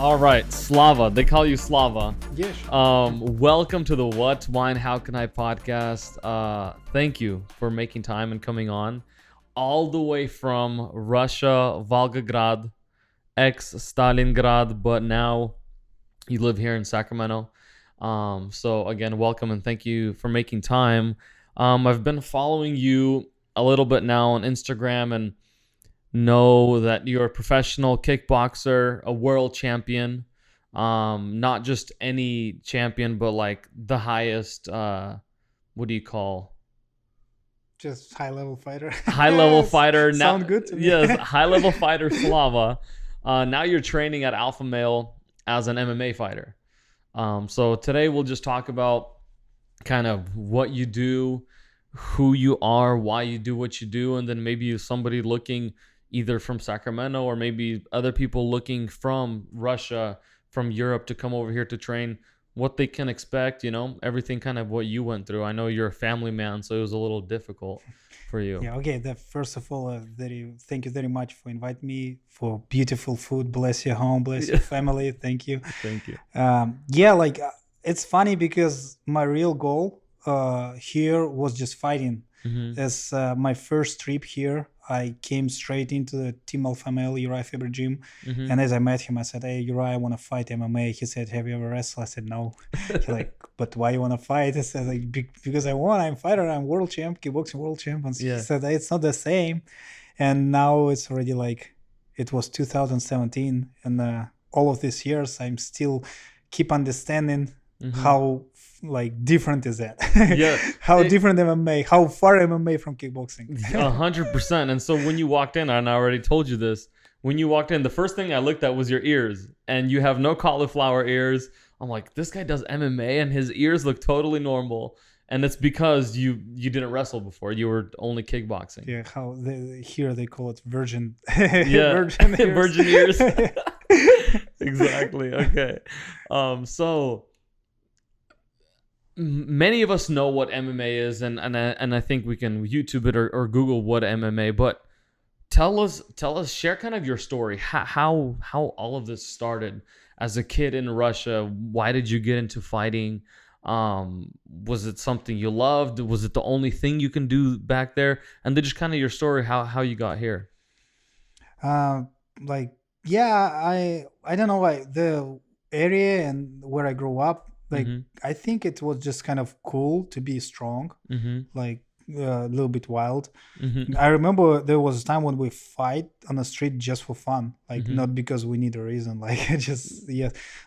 All right, Slava. They call you Slava. Yes. Welcome to the What, Why, and How Can I podcast. Thank you for making time and coming on. All the way from Russia, Volgograd, ex-Stalingrad, but now you live here in Sacramento. So again, welcome and thank you for making time. I've been following you a little bit now on Instagram and know that you're a professional kickboxer, a world champion, not just any champion, but like the highest, what do you call? Just high-level fighter. High-level fighter. Now, Sound good to me. Yes, high-level fighter Slava. Now you're training at Alpha Male as an MMA fighter. So today we'll just talk about kind of what you do, who you are, why you do what you do, and then maybe somebody looking either from Sacramento or maybe other people looking from Russia, from Europe to come over here to train, what they can expect, everything kind of what you went through. I know you're a family man, so it was a little difficult for you. Yeah, okay. First of all, thank you very much for inviting me, for beautiful food. Bless your home, bless your family. Thank you. Thank you. It's funny because my real goal here was just fighting. Mm-hmm. As my first trip here, I came straight into the Team Alpha Male Uriah Faber gym. Mm-hmm. And as I met him, I said, "Hey, Uriah, I want to fight MMA." He said, "Have you ever wrestled?" I said, "No." He's like, "But why you want to fight?" I said, like, "Because I want. I'm a fighter. I'm world champ, kickboxing world champ." And he said, "It's not the same." And now it's already like, it was 2017. And all of these years, I'm still keep understanding how like different is that? How different MMA, how far MMA from kickboxing? 100%. And so when you walked in, and I already told you this, when you walked in, the first thing I looked at was your ears, and you have no cauliflower ears. I'm like, this guy does MMA and his ears look totally normal. And it's because you didn't wrestle before. You were only kickboxing. Yeah, here they call it virgin. Virgin ears. Exactly. Okay. So many of us know what MMA is, and I think we can YouTube it or Google what MMA. But tell us, share kind of your story. How all of this started as a kid in Russia. Why did you get into fighting? Was it something you loved? Was it the only thing you can do back there? And then just kind of your story, how you got here. I don't know why the area and where I grew up. I think it was just kind of cool to be strong, like a little bit wild. I remember there was a time when we fight on the street just for fun, like not because we need a reason, like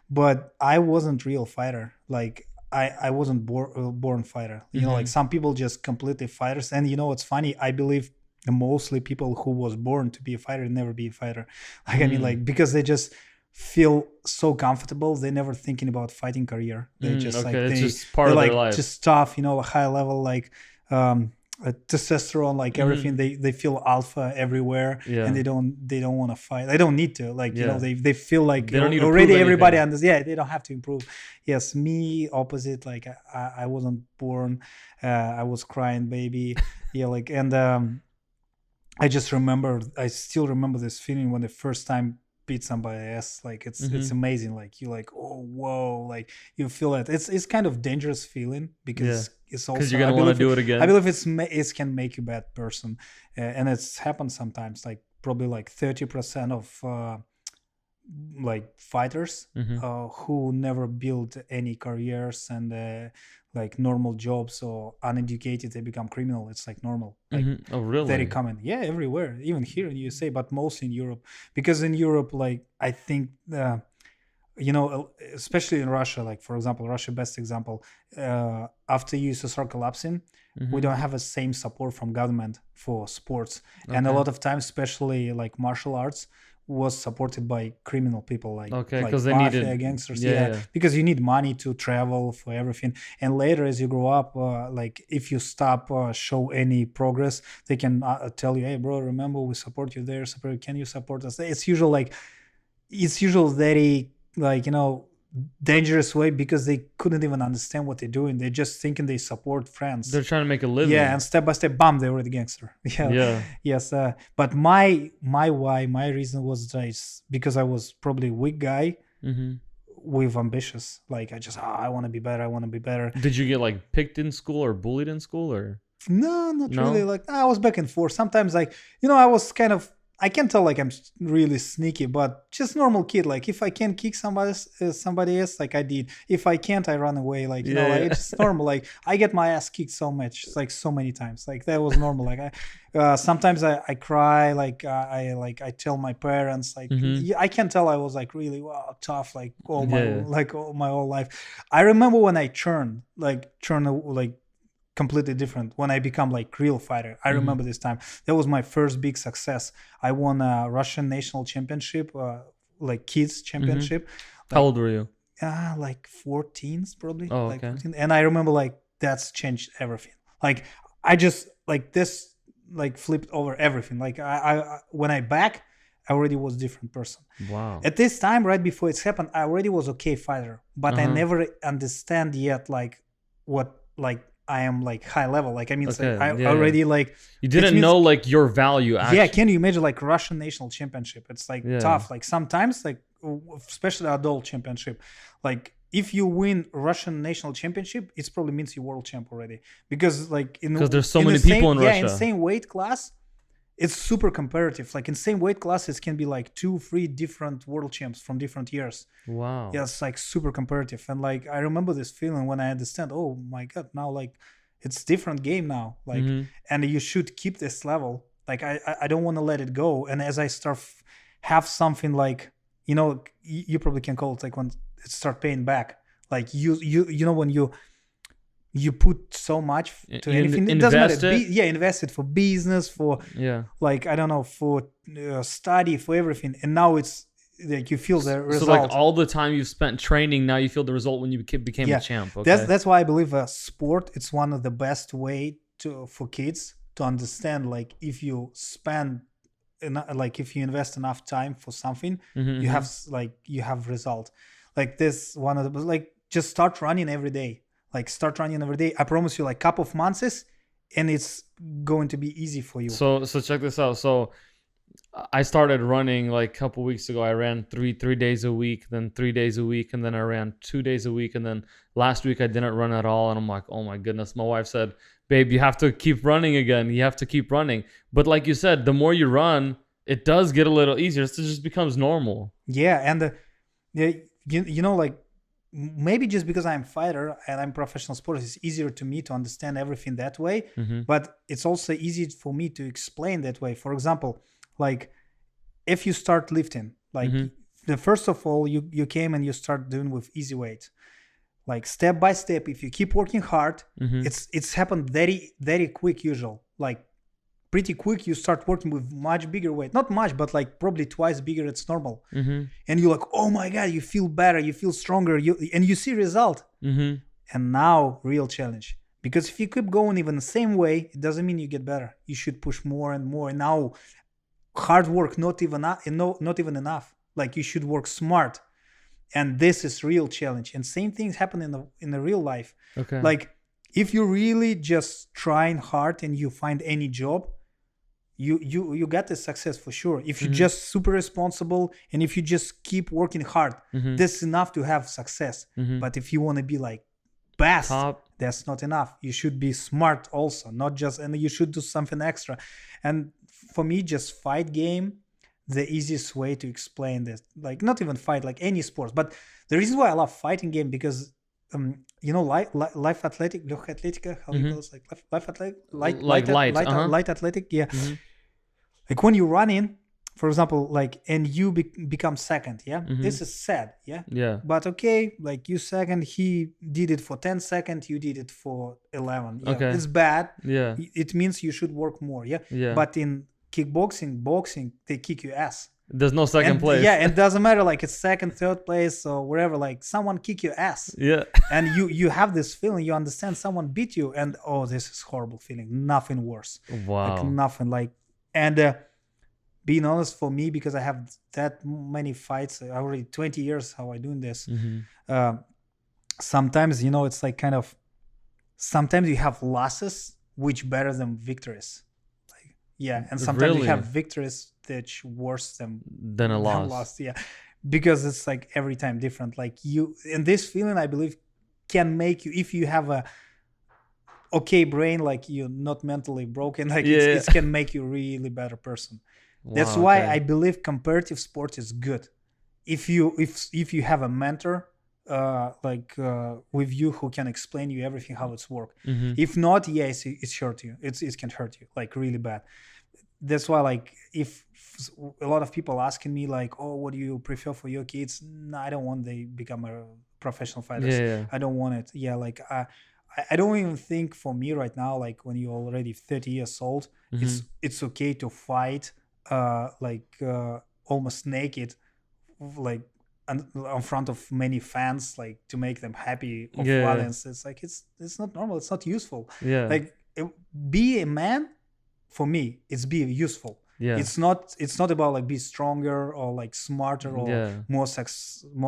but I wasn't real fighter. Like I wasn't born fighter. Like some people just completely fighters. And it's funny, I believe mostly people who was born to be a fighter never be a fighter. Like I mean, like, because they just feel so comfortable, they never thinking about fighting career. They just it's just part of their life. Just tough, high level, like testosterone, like everything. They feel alpha everywhere, and they don't want to fight. They don't need to, like they feel like they don't need already everybody understands. They don't have to improve. Yes, me opposite. Like I wasn't born. I was crying baby. I still remember this feeling when the first time beat somebody's ass. Like it's amazing. Like you like, oh whoa, like you feel it. It's kind of dangerous feeling because it's also, you're gonna want to do it again. I believe it can make you a bad person, and it's happened sometimes. Like probably like 30% of like fighters who never built any careers and like normal jobs or uneducated, they become criminal. It's like normal. Like oh really? Very common. Yeah, everywhere, even here in USA, but mostly in Europe. Because in Europe, like I think especially in Russia, like for example, Russia, best example, after USSR collapsing, we don't have the same support from government for sports. And a lot of times, especially like martial arts, was supported by criminal people like because they mafia, needed gangsters, because you need money to travel for everything. And later, as you grow up, like if you stop show any progress, they can tell you, "Hey, bro, remember we support you there. Can you support us?" It's usually very like dangerous way, because they couldn't even understand what they're doing. They're just thinking they support friends. They're trying to make a living. Yeah, and step by step, bam, they were the gangster. Yes. But my reason was just because I was probably a weak guy. with ambitious. Like I want to be better. I want to be better. Did you get like picked in school or bullied in school or? No, not really. Like I was back and forth. Sometimes like, I was kind of, I can tell like I'm really sneaky, but just normal kid. Like if I can kick somebody else, like I did. If I can't, I run away. Like, like it's normal. Like I get my ass kicked so much, like so many times. Like that was normal. Like sometimes I cry. Like I tell my parents. Like I can tell I was like really tough. Like all my whole life. I remember when I turned completely different when I become like real fighter. I remember this time. That was my first big success. I won a Russian national championship, like kids championship. How old were you? Like 14s probably. Oh, like okay. 14. And I remember like that's changed everything. Like I just like this like flipped over everything. Like I when I back, I already was a different person. Wow. At this time, right before it's happened, I already was okay fighter, but I never understand yet like what like I am like high level. Like I mean, already like you didn't know like your value. Actually. Yeah, can you imagine like Russian national championship? It's like tough. Like sometimes like especially adult championship, like if you win Russian national championship, it probably means you're world champ already because like because there's so many people in Russia. In same weight class. It's super competitive. Like in same weight classes can be like 2-3 different world champs from different years. Wow. Yeah, it's like super competitive. And like I remember this feeling when I understand, oh my God, now like it's different game now. Like and you should keep this level. Like I don't want to let it go. And as I start have something like, you probably can call it like when it start paying back. Like you know when you put so much to anything. It doesn't matter. Invest it for business, for like I don't know, for study, for everything. And now it's like you feel the result. So like all the time you've spent training, now you feel the result when you became a champ. Okay. That's why I believe sport. It's one of the best way for kids to understand. Like if you spend, like if you invest enough time for something, you have result. Like this one of the like just start running every day. Like start running every day. I promise you, like couple of months, and it's going to be easy for you. So check this out. So I started running like a couple weeks ago. I ran three days a week, then 3 days a week, and then I ran 2 days a week, and then last week I didn't run at all. And I'm like, oh my goodness. My wife said, "Babe, you have to keep running again. You have to keep running." But like you said, the more you run, it does get a little easier. It just becomes normal. Yeah, and like. Maybe just because I'm a fighter and I'm professional sport, it's easier to me to understand everything that way. But it's also easy for me to explain that way. For example, like if you start lifting, like the first of all, you came and you start doing with easy weight. Like step by step, if you keep working hard, it's happened very, very quick usual. Like pretty quick, you start working with much bigger weight. Not much, but like probably twice bigger it's normal. And you're like, oh my God, you feel better, you feel stronger, and you see result. And now real challenge. Because if you keep going even the same way, it doesn't mean you get better. You should push more and more. And now hard work, not even enough. Like you should work smart. And this is real challenge. And same things happen in the real life. Okay. Like if you're really just trying hard and you find any job, you get the success for sure. If you're just super responsible and if you just keep working hard, that's enough to have success. But if you want to be like best, that's not enough. You should be smart also, not just, and you should do something extra. And for me, just fight game, the easiest way to explain this, like not even fight, like any sports. But the reason why I love fighting game because life athletic, легкая атлетика, how you call it, like life athletic, light athletic, yeah. Like when you run in, for example, like and you become second, yeah. This is sad, yeah. But okay, like you second, he did it for 10 seconds, you did it for 11. Yeah. Okay, it's bad. Yeah, it means you should work more. Yeah. But in boxing, they kick your ass. There's no second place. Yeah, it doesn't matter like it's second, third place or wherever, like someone kick your ass. Yeah. And you have this feeling, you understand someone beat you and oh, this is horrible feeling. Nothing worse. Wow. Like nothing like, and being honest for me, because I have that many fights, already 20 years how I doing this. Sometimes, it's like kind of, sometimes you have losses which better than victories. Like, yeah. And sometimes you have victories that's worse than a loss. Yeah, because it's like every time different. Like you, and this feeling, I believe, can make you, if you have a okay brain, like you're not mentally broken, like it can make you really better person. That's why I believe comparative sport is good. If you have a mentor with you who can explain you everything how it's work. If not, yes, it's hurt you. It can hurt you like really bad. That's why, like, if a lot of people asking me like, oh, what do you prefer for your kids? No, I don't want they become a professional fighters. I don't want it. Like I don't even think for me right now, like when you're already 30 years old, it's okay to fight almost naked, like in front of many fans, like to make them happy of violence. It's like it's not normal. It's not useful. Like be a man. For me, it's be useful. It's not about like be stronger or like smarter or more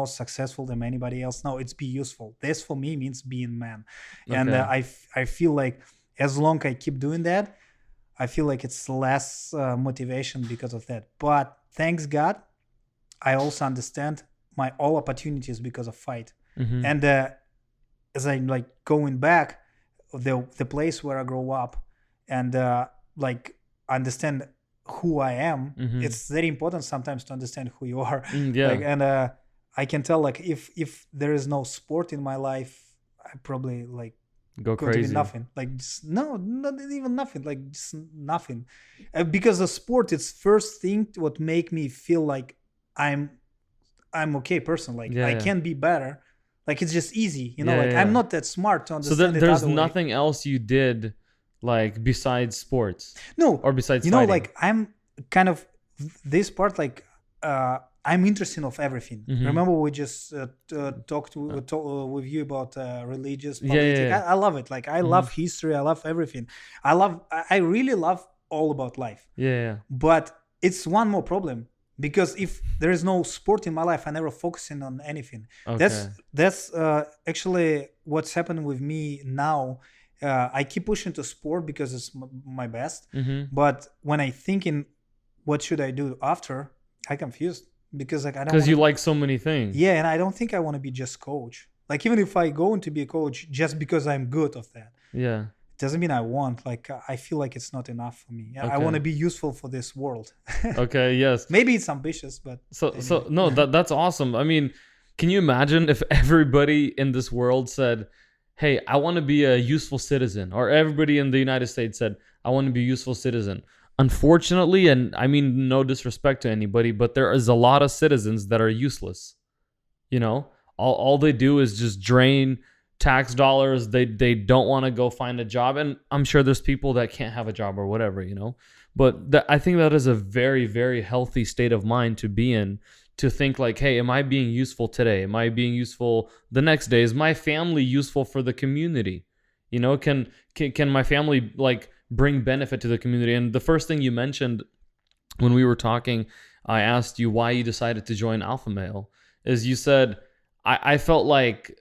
successful than anybody else. No, it's be useful. This for me means being man. And I feel like as long I keep doing that, I feel like it's less motivation because of that. But thanks God, I also understand my all opportunities because of fight. And as I'm like going back, the place where I grew up, and like understand who I am. It's very important sometimes to understand who you are. And I can tell, like, if there is no sport in my life, I probably like go crazy. To be nothing. Like just, no, not even nothing. Like just nothing. Because the sport, it's first thing what make me feel like I'm okay person. Like I can be better. Like it's just easy, I'm not that smart to understand. So there's nothing else you did like besides sports? No. Or besides fighting? Like I'm kind of this part, like I'm interested of everything. Remember we just talked with you about religious politics. I love it. Like I love history. I love everything. I really love all about life. But it's one more problem, because if there is no sport in my life, I never focusing on anything. That's actually what's happening with me now. I keep pushing to sport because it's my best. But when I think in what should I do after, I confused, because like I don't. Because you like so many things. And I don't think I want to be just coach. Like even if I go into be a coach just because I'm good of that. It doesn't mean I want. Like I feel like it's not enough for me. I want to be useful for this world. Maybe it's ambitious, but so no, that's awesome. I mean, can you imagine if everybody in this world said, hey, I want to be a useful citizen, or everybody in the United States said, I want to be a useful citizen. Unfortunately, and I mean no disrespect to anybody, but there is a lot of citizens that are useless. All they do is just drain tax dollars. They don't want to go find a job, and I'm sure there's people that can't have a job or whatever, But I think that is a very, very healthy state of mind to be in, to think like, hey, am I being useful today? Am I being useful the next day? Is my family useful for the community? Can my family like bring benefit to the community? And the first thing you mentioned when we were talking, I asked you why you decided to join Alpha Male, is you said, I felt like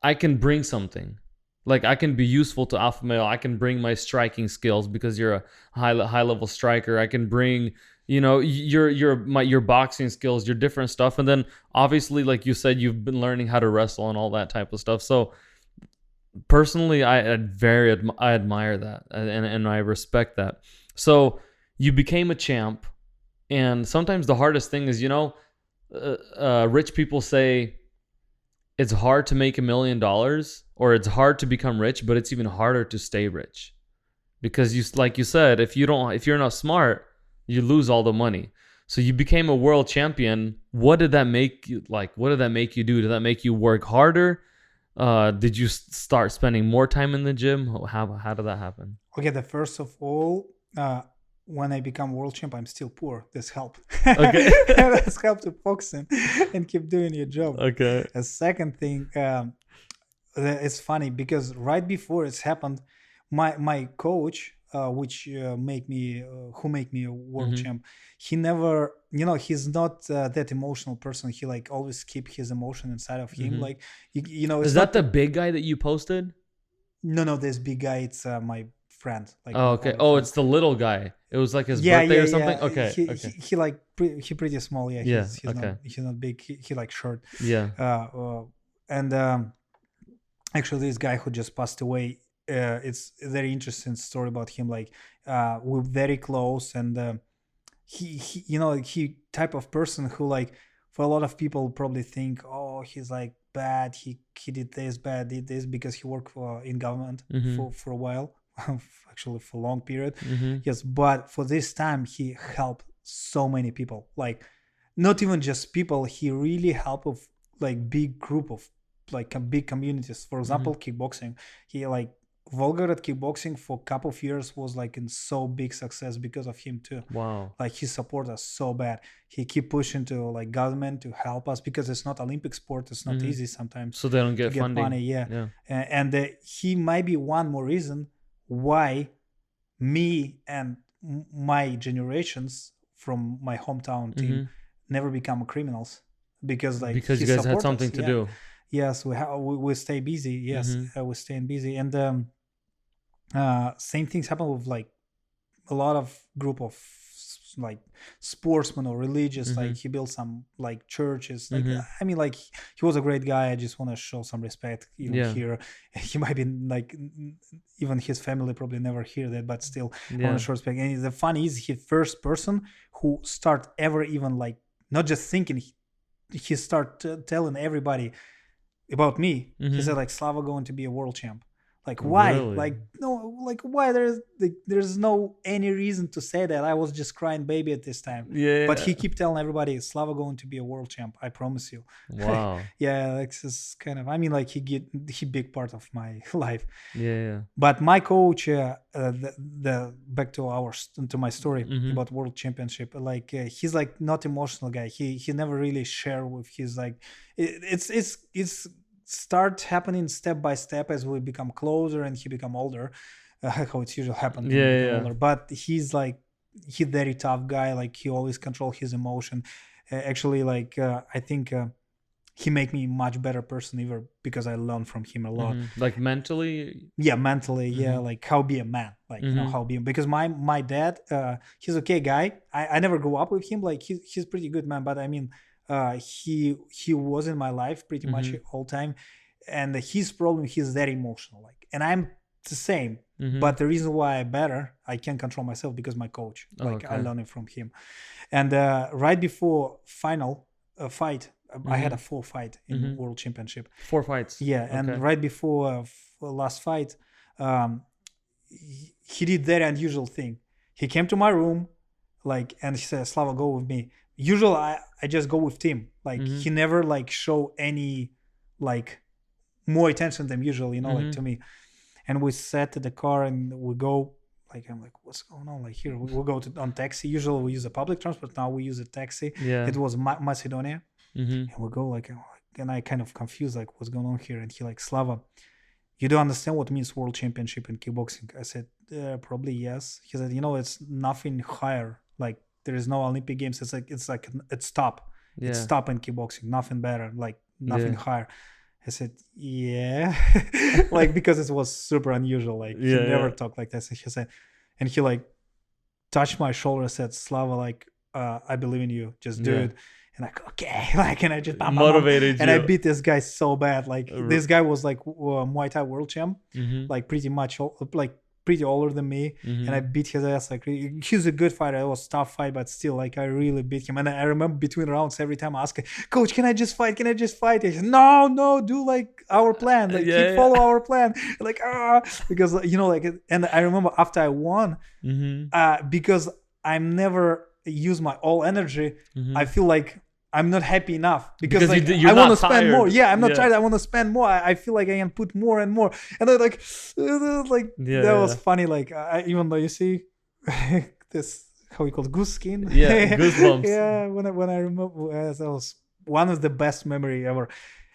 I can bring something. Like I can be useful to Alpha Male. I can bring my striking skills because you're a high level striker. I can bring your boxing skills, your different stuff. And then obviously, like you said, you've been learning how to wrestle and all that type of stuff. So personally, I admire that and I respect that. So you became a champ, and sometimes the hardest thing is, rich people say it's hard to make $1 million, or it's hard to become rich, but it's even harder to stay rich, because like you said, if you're not smart, you lose all the money. So you became a world champion. What did that make you like? What did that make you do? Did that make you work harder? Did you start spending more time in the gym? How did that happen? Okay, the first of all, when I become world champ, I'm still poor. This helped. Okay. This helped to focus and keep doing your job. Okay. A second thing, it's funny because right before it's happened, my coach, who make me a world champ, he never, he's not that emotional person. He like always keep his emotion inside of him. Like, is that the big guy that you posted? No, this big guy, it's my friend. Like Oh, okay. Oh, it's the little guy. It was like his birthday or something. Yeah. Okay. He like he pretty small. Yeah, Yeah. he's not big. He like short. Yeah. And actually, this guy who just passed away. It's a very interesting story about him. Like we're very close, and he you know he type of person who like for a lot of people probably think, oh, he's like bad. He did this bad, did this because he worked in government for a while. Actually for a long period. Yes, but for this time he helped so many people, like not even just people, he really helped of like big group of like big communities. For example, kickboxing, he like Volgograd kickboxing for a couple of years was like in so big success because of him too. Wow. Like he support us so bad. He keep pushing to like government to help us because it's not Olympic sport. It's not easy sometimes. So they don't get to funding. Money, yeah. And he might be one more reason why me and my generations from my hometown team never become criminals because like because you guys had something to do. Yes, we stay busy. Yes, we're staying busy, and same things happen with like a lot of group of like sportsmen or religious. Like he built some like churches. Like I mean, like he was a great guy. I just want to show some respect. Here, he might be like even his family probably never hear that, but still I want to show respect. And the funny is, he first person who start ever even like not just thinking. He start telling everybody about me. He said like Slava going to be a world champ. Like why? Really? Like no, like why? There's no any reason to say that. I was just crying baby at this time. Yeah. But he keep telling everybody Slava going to be a world champ. I promise you. Wow. Yeah, like this kind of. I mean, like he big part of my life. Yeah. But my coach, the back to my story about world championship. Like he's like not emotional guy. He never really share with his like. It's start happening step by step as we become closer and he become older, how it's usually happened. Older. But he's very tough guy. Like he always control his emotion. Actually, like I think he make me much better person even because I learned from him a lot. Like mentally. Yeah, mentally. Yeah, like how be a man. Like you know how be, because my dad, he's okay guy. I never grew up with him. Like he's pretty good man. But I mean. He was in my life pretty much all time, and his problem, he's very emotional, like, and I'm the same. But the reason why I can control myself because my coach, I learned it from him. And right before final fight, I had a 4 fight in world championship. 4 fights. Yeah, and right before last fight, he did that unusual thing. He came to my room, like, and he said, "Slava, go with me." Usually I just go with team. Like he never like show any like more attention than usual, you know, like to me. And we sat in the car and we go, like I'm like, what's going on? Like here we'll go on taxi. Usually we use a public transport. Now we use a taxi. Yeah. It was Macedonia. And we go like, and I kind of confused like what's going on here. And he like, Slava, you don't understand what means world championship in kickboxing. I said, probably yes. He said, you know, it's nothing higher. Like there is no Olympic Games. It's top. Yeah. It's top in kickboxing. Nothing better. Like nothing higher. I said, yeah, like because it was super unusual. Like he never talked like this. He said, and he like touched my shoulder. Said, Slava, like I believe in you. Just do it. And like, okay, like, and I just motivated you. And I beat this guy so bad. Like this guy was like Muay Thai world champ, like pretty much like pretty older than me, and I beat his ass. Like he's a good fighter. It was a tough fight, but still, like I really beat him. And I remember between rounds, every time I asked, Coach, can I just fight? Can I just fight? He said, no, do like our plan. Like follow our plan. Like because you know, like, and I remember after I won, because I'm never use my all energy. I feel like I'm not happy enough because like I want to spend more. Yeah, I'm not tired. I want to spend more. I feel like I can put more and more. And then like that was funny. Like even though you see this, how we call it, goose skin. Yeah, goosebumps. Yeah, when I remember, that was one of the best memory ever.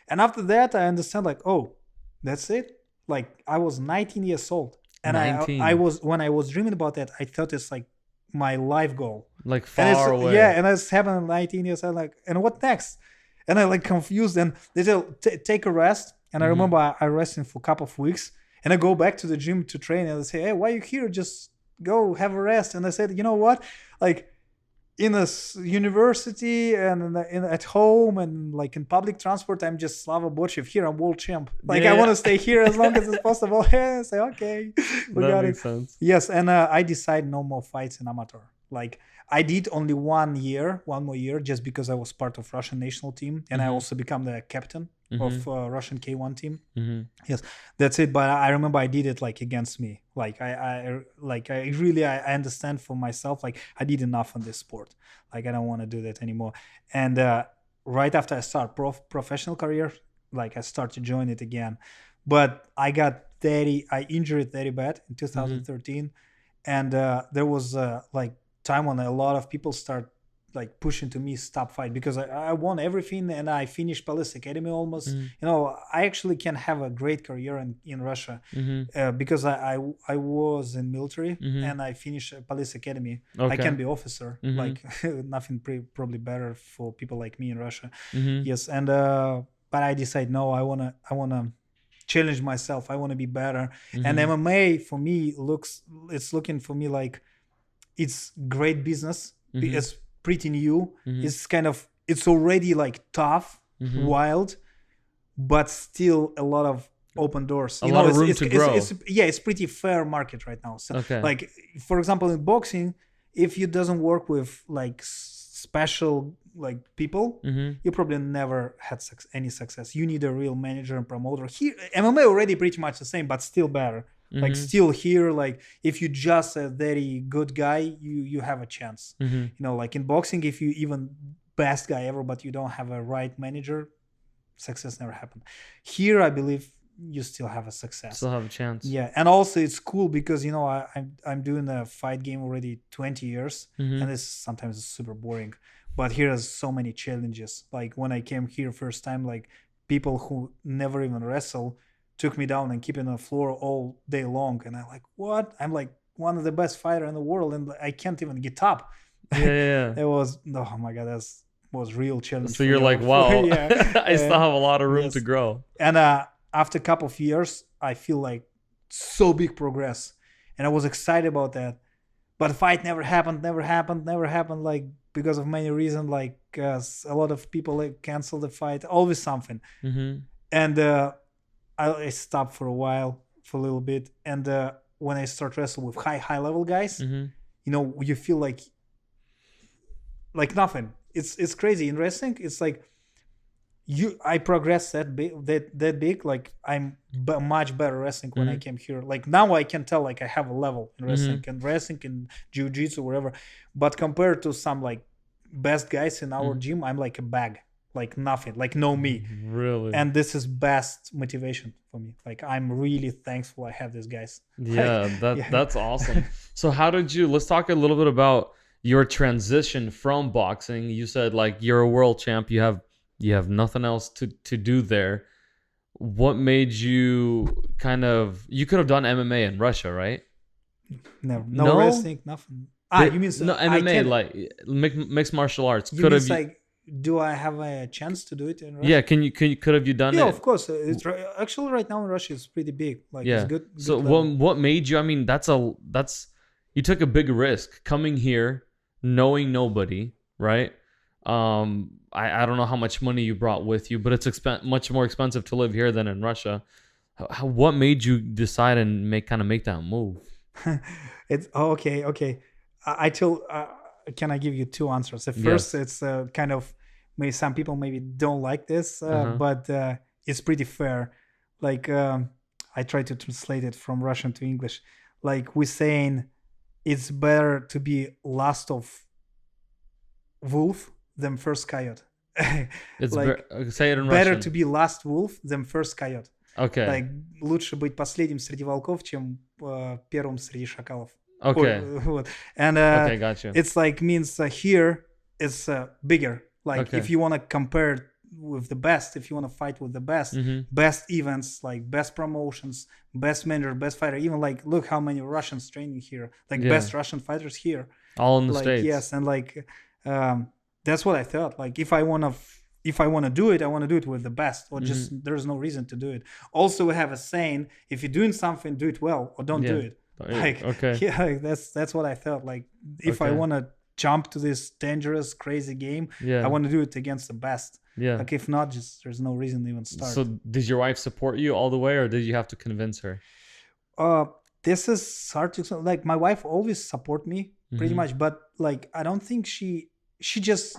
And after that, I understand like, oh, that's it. Like I was 19 years old, and I was when I was dreaming about that, I thought it's like my life goal, like far away. Yeah, and I was having 19 years. I'm like, and what next? And I like confused. And they said take a rest. And I remember I rested for a couple of weeks. And I go back to the gym to train, and they say, hey, why are you here? Just go have a rest. And I said, you know what? Like, in a university and at home and like in public transport, I'm just Slava Borshchev. Here I'm world champ. Like, I want to stay here as long as it's possible. I say, okay, we that got makes it. Sense. Yes, and I decide no more fights in amateur. Like, I did only 1 more year, just because I was part of Russian national team, and I also become the captain of Russian K1 team. Yes, that's it. But I remember I did it like against me. Like I really understand for myself. Like, I did enough on this sport. Like, I don't want to do that anymore. And right after I start professional career, like I start to join it again. But I injured it very bad in 2013, and there was like time when a lot of people start like pushing to me stop fight, because I won everything and I finished Police Academy almost. You know, I actually can have a great career in Russia because I was in military and I finished Police Academy. I can be officer, like nothing probably better for people like me in Russia. Yes, and but I decide no, I wanna challenge myself. I want to be better. And MMA for me it's looking for me like it's great business. It's pretty new. It's kind of, it's already like tough, wild, but still a lot of open doors. A lot of room to grow. It's pretty fair market right now. So like, for example, in boxing, if you doesn't work with like special like people, you probably never had any success. You need a real manager and promoter. Here, MMA already pretty much the same, but still better. Like, still here, like if you just a very good guy, you have a chance. You know, like in boxing, if you even best guy ever, but you don't have a right manager, success never happened. Here, I believe you still have a success. Still have a chance. Yeah, and also it's cool because, you know, I'm doing a fight game already 20 years, and it's sometimes it's super boring. But here is so many challenges. Like when I came here first time, like people who never even wrestle took me down and keep on the floor all day long, and I'm like, what? I'm like one of the best fighter in the world, and I can't even get up. It was, oh my god, that was real challenge. So you're like, wow, I still have a lot of room to grow. And after a couple of years, I feel like so big progress, and I was excited about that. But the fight never happened, like because of many reasons, like a lot of people like canceled the fight, always something. And I stopped for a little bit, and when I start wrestling with high level guys, you know, you feel like nothing. It's crazy in wrestling. It's like I progressed that big. Like I'm much better wrestling when I came here. Like now I can tell like I have a level in wrestling and jiu-jitsu, whatever. But compared to some like best guys in our gym, I'm like a bag. Like nothing, like no me. Really? And this is best motivation for me. Like I'm really thankful I have these guys. Yeah, that's awesome. So let's talk a little bit about your transition from boxing. You said like you're a world champ, you have nothing else to do there. What made you you could have done MMA in Russia, right? Never. No wrestling, nothing. You mean no MMA, like mixed martial arts? Could have like, do I have a chance to do it in Russia? Yeah, could have you done it? Yeah, of course. It's actually right now in Russia it's pretty big. Like it's good. So what made you? I mean, that's you took a big risk coming here, knowing nobody, right? I don't know how much money you brought with you, but it's much more expensive to live here than in Russia. What made you decide and make that move? It's okay. Can I give you two answers? The first, it's kind of, maybe some people maybe don't like this, but it's pretty fair. Like I try to translate it from Russian to English. Like we're saying, it's better to be last of wolf than first coyote. It's like say it in better Russian. To be last wolf than first coyote. Okay. Like лучше быть последним среди волков, чем первым среди шакалов. Okay. And okay, gotcha. It's like means here it's bigger. Like if you want to compare with the best, if you want to fight with the best, best events, like best promotions, best manager, best fighter, even like look how many Russians training here, like best Russian fighters here. All in the like, States. Yes, and like that's what I thought. Like if I want to if I want to do it, I want to do it with the best, or just there's no reason to do it. Also, we have a saying: if you're doing something, do it well, or don't do it. Like, yeah, that's what I felt. Like, if I want to jump to this dangerous, crazy game, I want to do it against the best. Yeah. Like, if not, just there's no reason to even start. So, did your wife support you all the way, or did you have to convince her? This is hard to, like, my wife always support me pretty much, but like, I don't think she just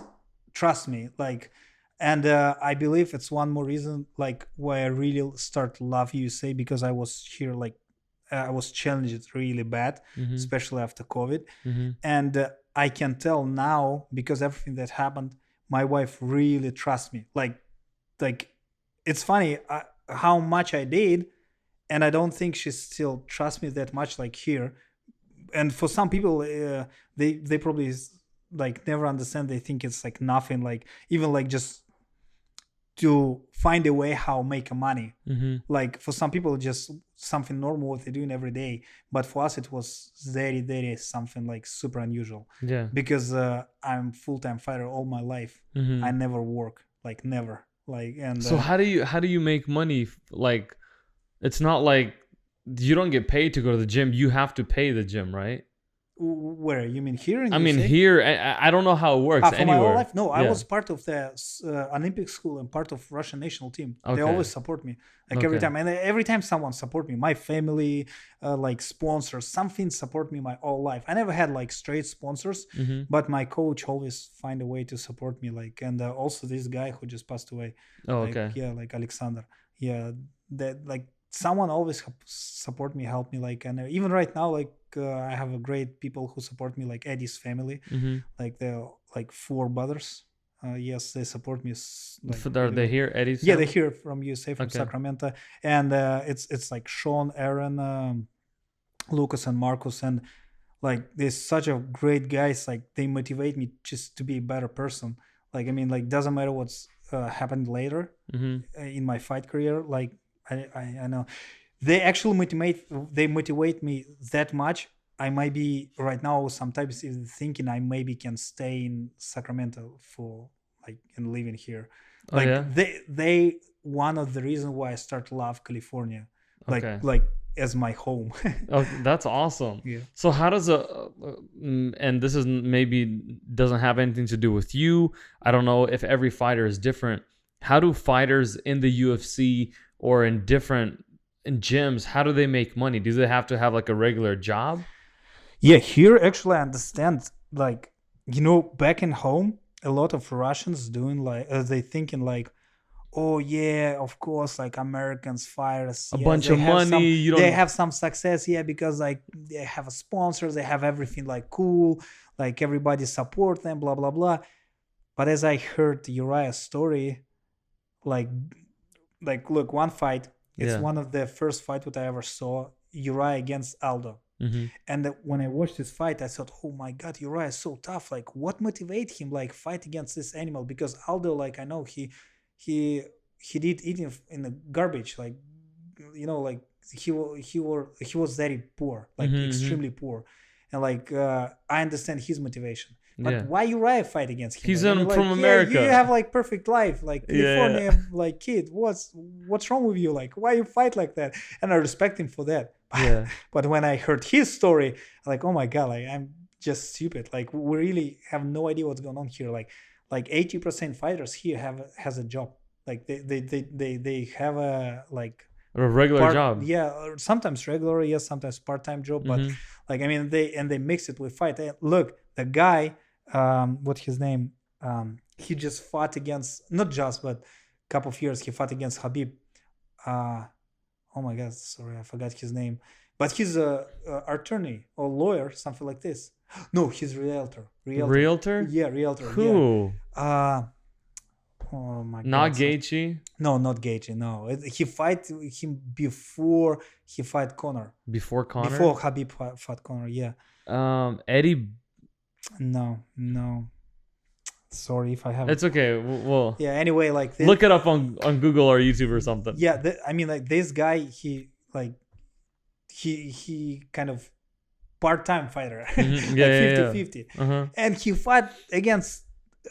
trusts me. Like, and I believe it's one more reason, like, why I really start to love USA, because I was here, like, I was challenged really bad, especially after COVID. And I can tell now, because everything that happened, my wife really trusts me. Like it's funny how much I did, and I don't think she still trusts me that much, like here. And for some people, they probably like never understand. They think it's like nothing, like even like just to find a way how make money. Like for some people, just something normal what they're doing every day. But for us, it was very something like super unusual. Yeah. Because I'm full-time fighter all my life. I never work, like never. Like, and so how do you make money? Like, it's not like you don't get paid to go to the gym. You have to pay the gym, right? Where you mean here? In I mean USA? here. I don't know how it works for anywhere. my whole life? No, I was part of the Olympic school and part of Russian national team. They always support me, like every time. And every time someone support me, my family, like sponsors, something support me my whole life. I never had like straight sponsors, but my coach always find a way to support me. Like, and also this guy who just passed away. Oh, like, okay. Yeah, like Alexander. Yeah, that like someone always support me, help me. Like, and even right now, like I have a great people who support me, like Eddie's family. Like they're like 4 brothers. Yes, they support me. Like, are they here, Eddie's? Yeah, they're here from USA, from Sacramento. And it's like Sean, Aaron, Lucas, and Marcus. And like they're such a great guys. Like they motivate me just to be a better person. Like, I mean, like doesn't matter what's happened later in my fight career. Like I know they actually motivate me that much. I might be right now sometimes even thinking I maybe can stay in Sacramento for like and living here. Like they one of the reasons why I start to love California, like as my home. Oh, that's awesome. Yeah. So how does and this is maybe doesn't have anything to do with you. I don't know if every fighter is different. How do fighters in the UFC or in different gyms, how do they make money? Do they have to have like a regular job? Yeah, here actually I understand. Like, you know, back in home, a lot of Russians doing like they thinking like, oh yeah, of course, like Americans fighters, a bunch of money. They have some success, because like they have a sponsors, they have everything like cool, like everybody support them, blah blah blah. But as I heard Uriah's story, like look, one fight. It's one of the first fight that I ever saw, Uriah against Aldo. And when I watched this fight, I thought, oh my God, Uriah is so tough. Like, what motivates him, like, fight against this animal? Because Aldo, like, I know he did eating in the garbage. Like, you know, like, he was very poor, like, extremely poor. And, like, I understand his motivation. But why Uriah fight against him? He's like, from America. You have like perfect life, like California, like kid. What's wrong with you? Like, why you fight like that? And I respect him for that. But when I heard his story, like, oh my God, like I'm just stupid. Like we really have no idea what's going on here. Like 80% fighters here has a job. Like they have a regular job. Yeah, or sometimes regular, sometimes part-time job. But like I mean they mix it with fight. And look, the guy. What's his name? He just fought against, not just, but a couple of years he fought against Khabib. Oh my God, sorry, I forgot his name. But he's a attorney or lawyer, something like this. No, he's realtor. Realtor? Yeah, realtor. Who? Yeah. Oh my God. Not Gaethje? No, not Gaethje. No, he fight him before he fight Conor. Before Conor? Before Khabib fought Conor. Yeah. Eddie. No. Sorry if I have. It's okay. Well. Yeah. Anyway, like look it up on Google or YouTube or something. Yeah. I mean, like this guy, he kind of part-time fighter, like 50-50, and he fought against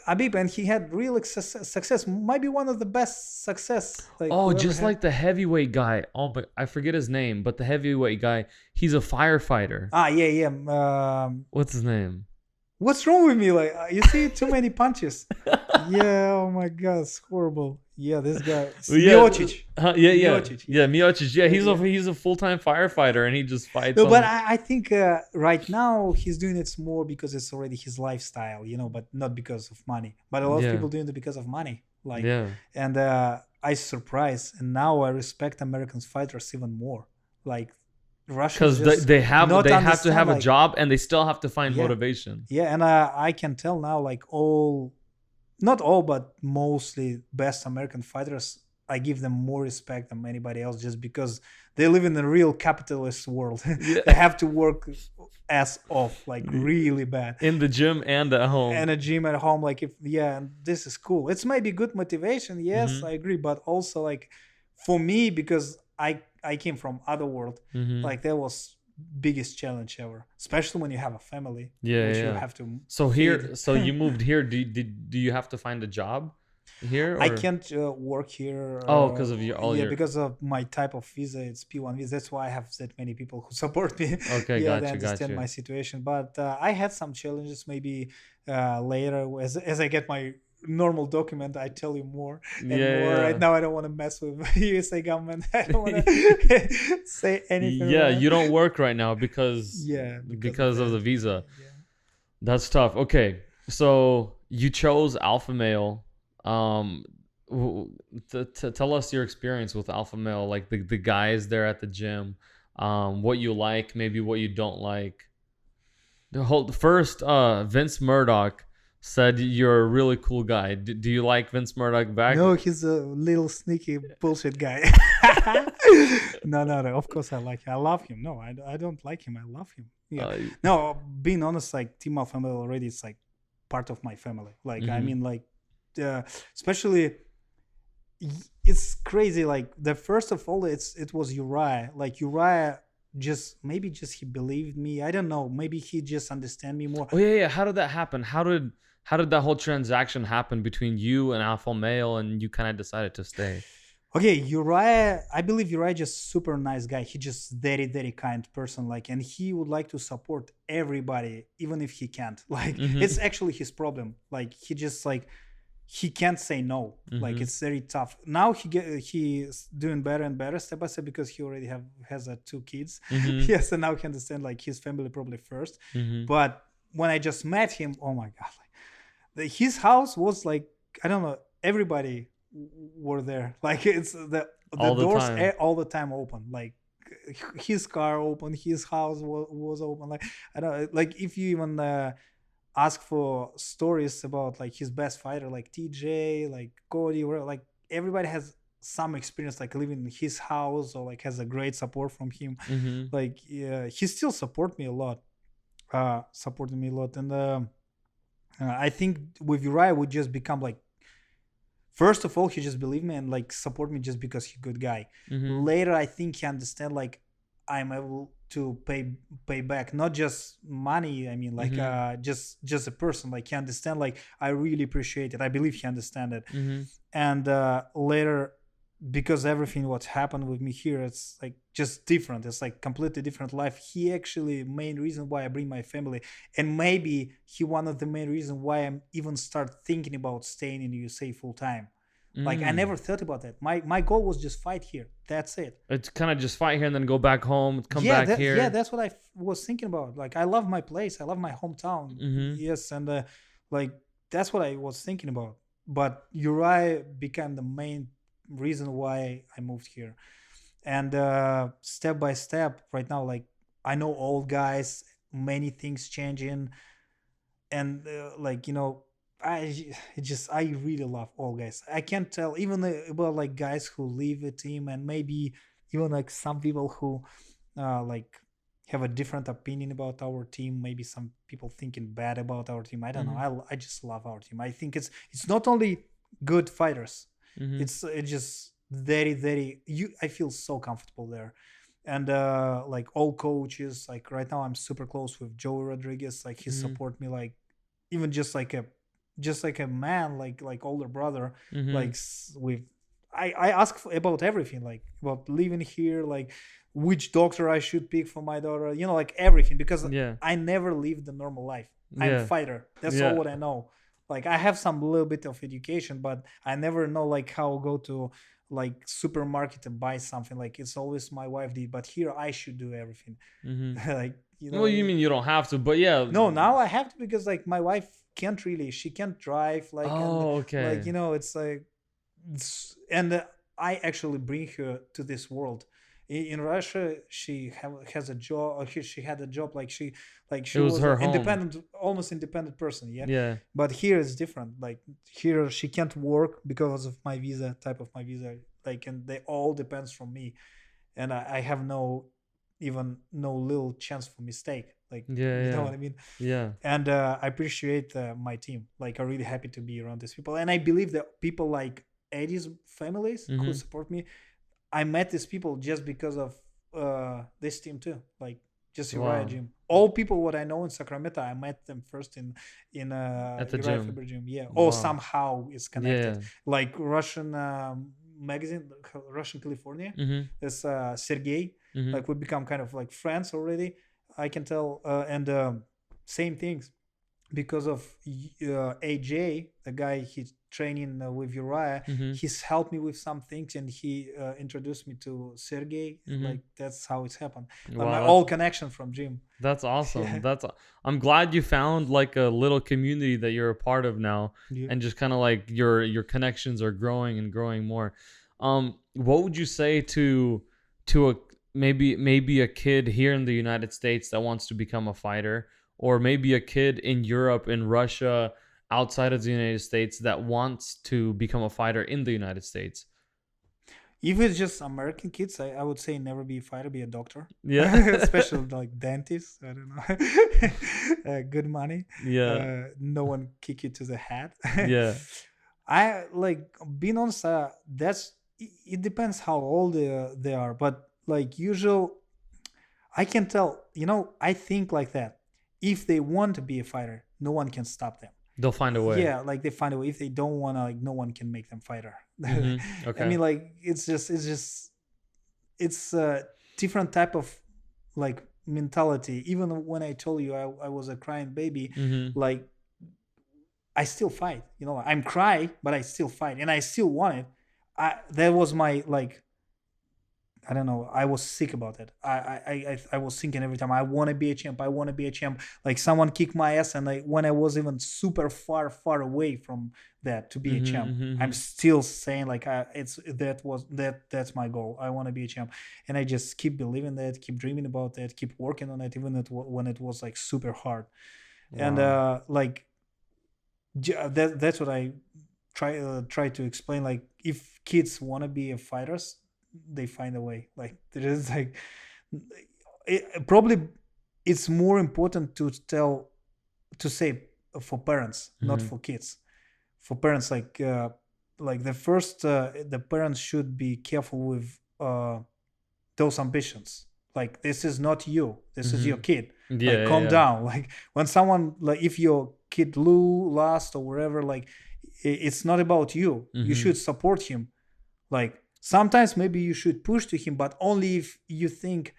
Habib, and he had real success. Might be one of the best success like Oh, whoever just had. like the heavyweight guy. Oh, but I forget his name. But the heavyweight guy, he's a firefighter. Ah, yeah. What's his name? What's wrong with me? Like you see too many punches. Yeah. Oh my God, it's horrible. Yeah, this guy Yeah, Miocic. yeah. Miocic. Miocic. Yeah, Yeah. he's a full-time firefighter, and he just fights. No, but on... I think right now he's doing it more because it's already his lifestyle, but not because of money. But a lot of Yeah, people doing it because of money. Like, yeah. and I surprised, and now I respect American fighters even more. Like, Russians Because just they have not to have understand, a like, job, and they still have to find yeah, motivation. yeah, and I can tell now, like not all, but mostly best American fighters, I give them more respect than anybody else just because they live in a real capitalist world. Yeah. They have to work ass off, like really bad. In the gym and at home. And a gym at home, like and this is cool. It's maybe good motivation, yes, I agree, but also like for me, because I came from other world, like that was biggest challenge ever, especially when you have a family, which you have to So feed. here, so you moved here. Do you have to find a job here? Or? I can't work here. Oh, because of your because of my type of visa. It's P1 visa. That's why I have that many people who support me. Okay, Yeah, gotcha, they understand my situation. But I had some challenges. Maybe later, as I get my normal document, I tell you more and more. Right now, I don't want to mess with USA government. I don't want to say anything. Yeah, you don't work right now because because of the visa. Yeah. That's tough. Okay, so you chose Alpha Male. Tell us your experience with Alpha Male, like the guys there at the gym, what you like, maybe what you don't like. First, Vince Murdoch said you're a really cool guy. Do you like Vince Murdoch back? No, he's a little sneaky bullshit guy. No. Of course I like him. I love him. No, I don't like him. I love him. Yeah. No, being honest, like Team Alpha Male already is like part of my family. Like I mean, like especially it's crazy. Like the first of all, it was Uriah. Like Uriah just he believed me. I don't know. Maybe he just understand me more. Oh yeah. How did that happen? How did that whole transaction happen between you and Alpha Male, and you kind of decided to stay? Okay, Uriah, I believe Uriah just super nice guy. He just very kind person, like, and he would like to support everybody, even if he can't. Like, it's actually his problem. Like, he just like he can't say no. Like, it's very tough. Now he's doing better and better step by step because he already has 2 kids. Yes, and now he understand like his family probably first. But when I just met him, oh my god, like his house was like, I don't know, everybody were there. Like it's the doors all the time open. Like his car open, his house was open. Like I don't like if you even ask for stories about like his best fighter, like TJ, like Cody, or like everybody has some experience like living in his house or like has a great support from him. Like he still supported me a lot, and I think with Uriah would just become like, first of all, he just believed me and like support me just because he's a good guy. Later, I think he understand like I'm able to pay back, not just money. I mean, like just a person. Like he understand like I really appreciate it. I believe he understand it. And later, because everything what's happened with me here, it's like just different. It's like completely different life. He actually main reason why I bring my family, and maybe he one of the main reason why I'm even start thinking about staying in USA full time. Like I never thought about that. My goal was just fight here. That's it. It's kind of just fight here and then go back home, back here. Yeah, that's what I was thinking about. Like I love my place. I love my hometown. Yes, and like that's what I was thinking about. But Uriah became the main reason why I moved here. And step by step, right now, like I know old guys, many things changing, and like I really love all guys. I can't tell even about like guys who leave a team, and maybe even like some people who like have a different opinion about our team. Maybe some people thinking bad about our team. I don't know. I just love our team. I think it's not only good fighters. It's just very I feel so comfortable there. And like all coaches, like right now I'm super close with Joey Rodriguez. Like he support me, like even just like a just like a man, like older brother, Mm-hmm. like with I ask about everything, like about living here, like which doctor I should pick for my daughter, like everything, because Yeah. I never lived the normal life. I'm Yeah. fighter. That's all Yeah. what I know. Like I have some little bit of education, but I never know like how go to like supermarket and buy something. Like it's always my wife did, but here I should do everything. Mm-hmm. Like Well, you mean you don't have to, but yeah. no, now I have to because like my wife can't really. She can't drive. Like and Oh, like okay. it's like and I actually bring her to this world. In Russia, she has a job. She had a job like It she was was her an home. independent, almost independent person. Yeah, Yeah. but here it's different. Like here, she can't work because of my visa, type of my visa. Like, and they all depends from me, and I have even no little chance for mistake. Like, Yeah. you know Yeah. what I mean? Yeah. And I appreciate my team. Like I'm really happy to be around these people, and I believe that people like Eddie's families who Mm-hmm. support me, I met these people just because of this team too. Like just Uriah Wow. Gym. All people what I know in Sacramento, I met them first in At the Uriah gym. Faber Gym. Yeah, or Wow. somehow it's connected. Yeah. Like Russian magazine, Russian California. Mm-hmm. There's Sergey. Mm-hmm. Like we become kind of like friends already. I can tell, and same things because of AJ, the guy he's training with Uriah. Mm-hmm. He's helped me with some things, and he introduced me to Sergey. Mm-hmm. Like that's how it's happened. Like my Wow, all connection from gym. that's awesome. Yeah, I'm glad you found like a little community that you're a part of now, yeah. and just kind of like your connections are growing and growing more. What would you say to a maybe a kid here in the United States that wants to become a fighter, or maybe a kid in Europe, in Russia, outside of the United States that wants to become a fighter in the United States? If it's just American kids, I would say never be a fighter, be a doctor. Yeah. Especially like dentists. I don't know. Good money. Yeah. No one kick you to the head. Yeah. I like being honest. It depends how old they are, but like usual, I can tell. I think like that. If they want to be a fighter, no one can stop them. They'll find a way. Yeah, like they find a way. If they don't want to, like no one can make them fighter. Mm-hmm. I Okay. mean, like it's a different type of like mentality. Even when I told you I was a crying baby, Mm-hmm. like I still fight. I'm cry, but I still fight, and I still want it. That was my like. I don't know. I was sick about it. I was thinking every time I want to be a champ. I want to be a champ. Like someone kicked my ass, and when I was even super far away from that to be a Mm-hmm. champ, I'm Mm-hmm. still saying like that's my goal. I want to be a champ, and I just keep believing that, keep dreaming about that, keep working on it, even when it was like super hard. And Wow. like that's what I try to explain. Like if kids want to be fighters, they find a way. Like there is like probably it's more important to say for parents, not Mm-hmm. for kids. For parents, like the parents should be careful with those ambitions. Like this is not you, this is your Mm-hmm. kid. Like Yeah. calm Yeah. down. Like when someone, like if your kid lost or whatever, like it's not about you. Yeah. You Mm-hmm. should support him. Like sometimes maybe you should push to him, but only if you think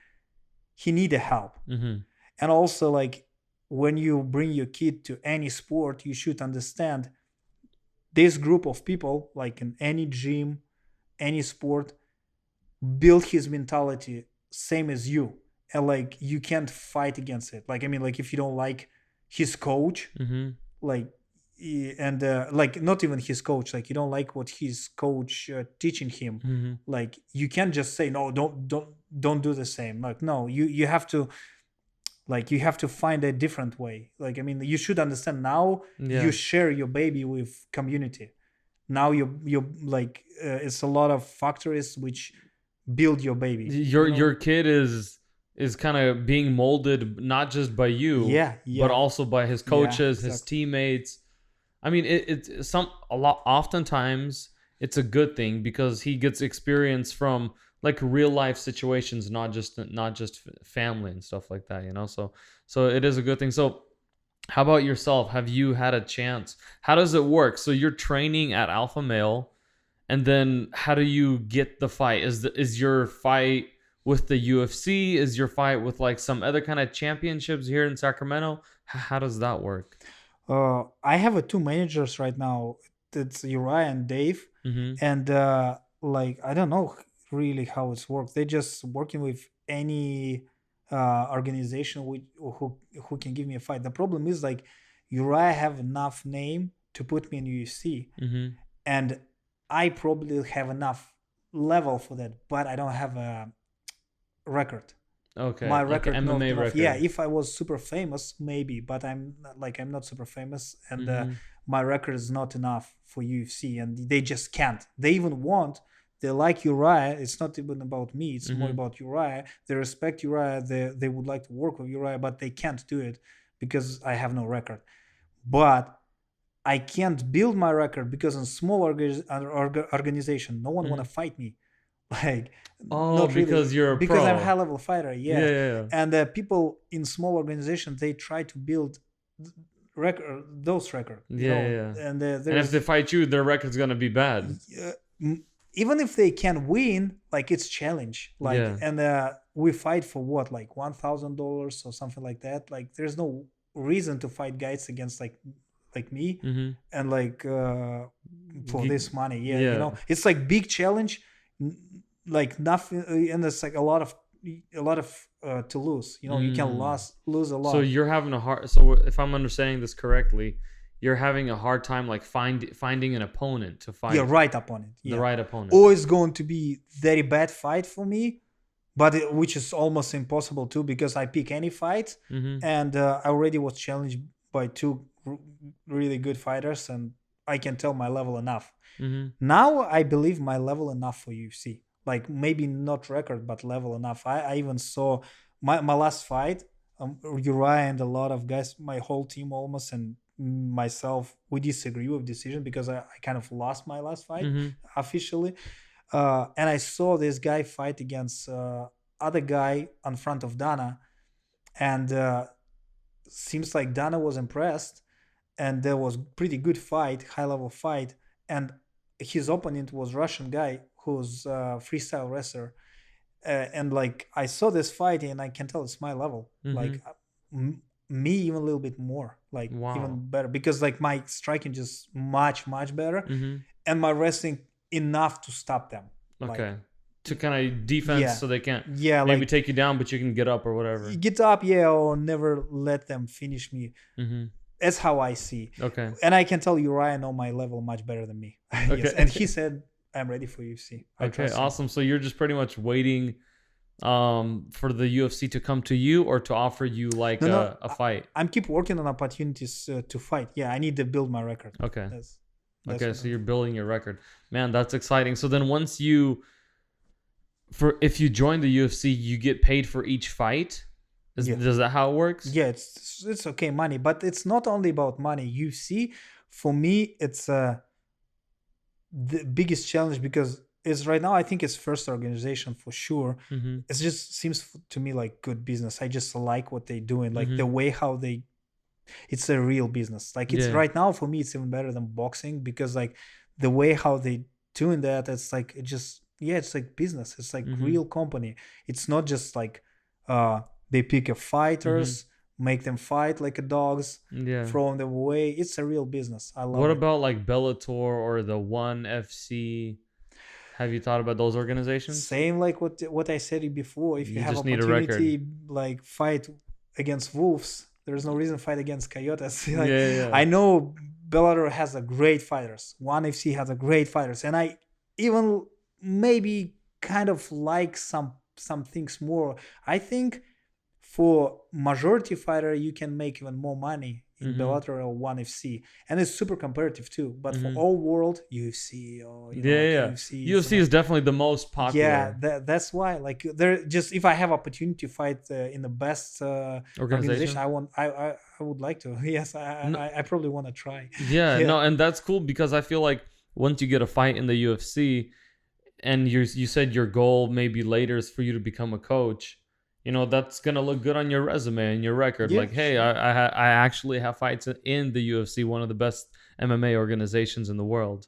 he need a help. Mm-hmm. And also like when you bring your kid to any sport, you should understand this group of people, like in any gym, any sport, build his mentality same as you. And like you can't fight against it. Like I mean, like if you don't like his coach, Mm-hmm. like and like not even his coach, like you don't like what his coach teaching him, Mm-hmm. like you can't just say no, don't do the same. Like no, you have to, like you have to find a different way. Like I mean, you should understand now you Yeah. share your baby with community. Now you like it's a lot of factories which build your baby, Your kid is kind of being molded not just by you, yeah, but yeah, also by his yeah, coaches, his exactly. teammates. I mean, it's some a lot. Oftentimes, it's a good thing because he gets experience from like real life situations, not just family and stuff like that. So it is a good thing. So How about yourself? Have you had a chance? How does it work? So you're training at Alpha Male, and then how do you get the fight? Is your fight with the UFC? Is your fight with like some other kind of championships here in Sacramento? How does that work? I have two managers right now. It's Uriah and Dave, Mm-hmm. and like I don't know really how it's worked. They just working with any organization who can give me a fight. The problem is like Uriah have enough name to put me in UFC, Mm-hmm. and I probably have enough level for that, but I don't have a record. Okay, My like an record not MMA enough. Yeah, record. if I was super famous, maybe, but I'm not super famous, and Mm-hmm. my record is not enough for UFC, and they just can't. They even want. They like Uriah. It's not even about me. It's more Mm-hmm. about Uriah. They respect Uriah. They would like to work with Uriah, but they can't do it because I have no record. But I can't build my record because in small organization, no one want Mm-hmm. to fight me. Like Oh, not really because you're a because I'm a high pro. level fighter. Yeah, Yeah, yeah, and people in small organizations they try to build record those record. yeah, yeah, yeah. And And if they there's fight you, their record's gonna be bad. uh, even if they can win, like it's challenge. Like Yeah. and we fight for what like $1,000 or something like that. Like there's no reason to fight guys against like me Mm-hmm. and like for this money. Yeah, Yeah. it's like big challenge, like nothing, and it's like a lot of to lose. You can Mm. lose a So lot. you're having a hard. So if I'm understanding this correctly, you're having a hard time like finding an opponent to Yeah, fight right opponent. the Yeah, right opponent. or it's going to be very bad fight for me, but which is almost impossible too because I pick any fight, Mm-hmm. and I already was challenged by two really good fighters, and I can tell my level enough. Mm-hmm. Now I believe my level enough for UFC. Like maybe not record, but level enough. I even saw my last fight, Uriah and a lot of guys, my whole team almost, and myself, we disagree with decision because I kind of lost my last fight Mm-hmm. officially. And I saw this guy fight against other guy in front of Dana, and seems like Dana was impressed, and there was pretty good fight, high level fight, and his opponent was Russian guy who's a freestyle wrestler, and like I saw this fight and I can tell it's my level, Mm-hmm. like me even a little bit more, like Wow. even better because like my striking just much better, Mm-hmm. and my wrestling enough to stop them, like Okay. To kind of defense yeah, so they can't yeah, maybe like take you down, but you can get up or whatever. get up, yeah, or never let them finish me. Mm-hmm. That's how I see. Okay. And I can tell Uriah know my level much better than me. Yes. Okay. And he said, I'm ready for UFC. I Okay. trust him. Awesome. So you're just pretty much waiting for the UFC to come to you or to offer you like No, a fight. I'm keep working on opportunities to fight. Yeah, I need to build my record. Okay. That's Okay. what So you're building your record. Man, that's exciting. So then once if you join the UFC, you get paid for each fight. Yeah. Does that how it works? Yeah, it's okay, money, but it's not only about money. UFC, for me, it's the biggest challenge because it's right now. I think it's first organization for sure. Mm-hmm. It just seems to me like good business. I just like what they're doing, like Mm-hmm. the way how they. It's a real business. Like it's Yeah. right now for me, it's even better than boxing because like the way how they doing that, it's like it just it's like business. It's like Mm-hmm. real company. It's not just like they pick a fighters, make them fight like a dogs, Yeah. throw them away. It's a real business. I love What it. about like Bellator or the One FC? Have you thought about those organizations? Same like what I said before. If you You have just need a record. opportunity, like fight against wolves, there's no reason to fight against coyotes. Like, Yeah. I know Bellator has a great fighters. One FC has a great fighters, and I even maybe kind of like some things more. I think for majority fighter, you can make even more money in Mhm. Bellator or One FC, and it's super competitive too. But for Mhm. all world, UFC or Yeah. UFC, UFC is definitely the most popular. yeah, that's why. Like, there, just if I have opportunity to fight in the best organization, I would like to. Yes, No- I probably want to try. Yeah, Yeah. no, and that's cool because I feel like once you get a fight in the UFC, and you said your goal maybe later is for you to become a coach. that's gonna look good on your resume and your record. Yeah, Like, hey, sure. I actually have fights in the UFC, one of the best MMA organizations in the world.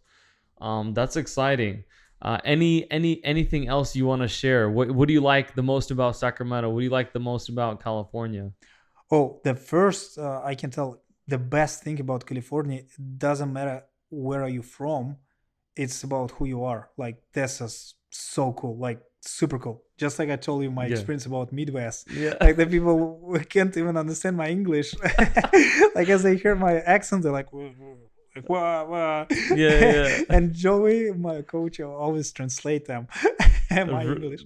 That's exciting. Anything else you want to share? What do you like the most about Sacramento? What do you like the most about California? Oh, the first I can tell the best thing about California, it doesn't matter where are you from, it's about who you are. Like this is so cool, like super cool. Just like I told you my Yeah. experience about Midwest. Yeah. Like the people who can't even understand my English. Like as they hear my accent, they're like, like wah, wah. Yeah. And Joey, my coach, will always translate them my English.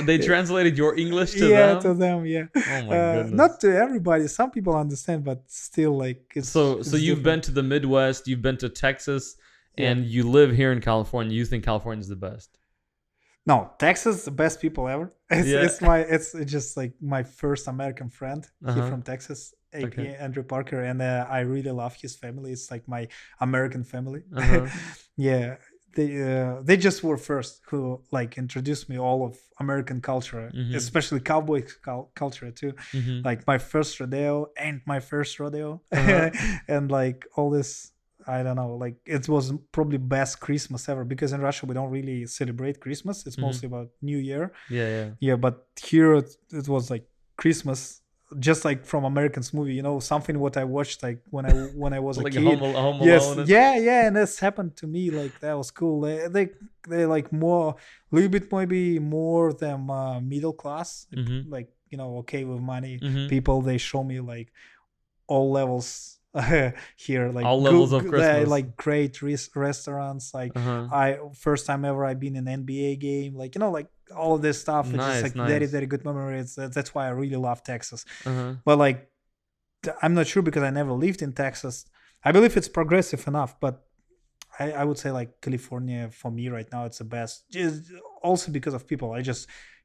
They translated your English to Yeah, them? to them, yeah. Oh my goodness. Not to everybody. Some people understand, but still, like it's So it's you've different. been to the Midwest, you've been to Texas, Yeah. and you live here in California. You think California's the best? No, Texas, the best people ever. It's just like my first American friend. He from Texas, aka Okay. Andrew Parker, and I really love his family. It's like my American family. Uh-huh. Yeah, they just were first who like introduced me all of American culture, especially cowboy culture too. Like my first rodeo and my first rodeo, and like all this. I don't know, like it was probably best Christmas ever, because in Russia we don't really celebrate Christmas. It's mostly about New Year. Yeah, but here it was like Christmas, just like from American's movie, something what I watched like when I was Like a kid. Home Yes, Alone. yeah, and this happened to me. Like that was cool. They like more, a little bit maybe more than middle class, like okay with money people. They show me like all levels here, like all levels of Christmas. like great restaurants. Like I first time ever I've been in an NBA game. Like like all of this stuff. It's just like very very good memories. That's why I really love Texas. But like I'm not sure because I never lived in Texas. I believe it's progressive enough, but I would say like California for me right now it's the best. Just also because of people.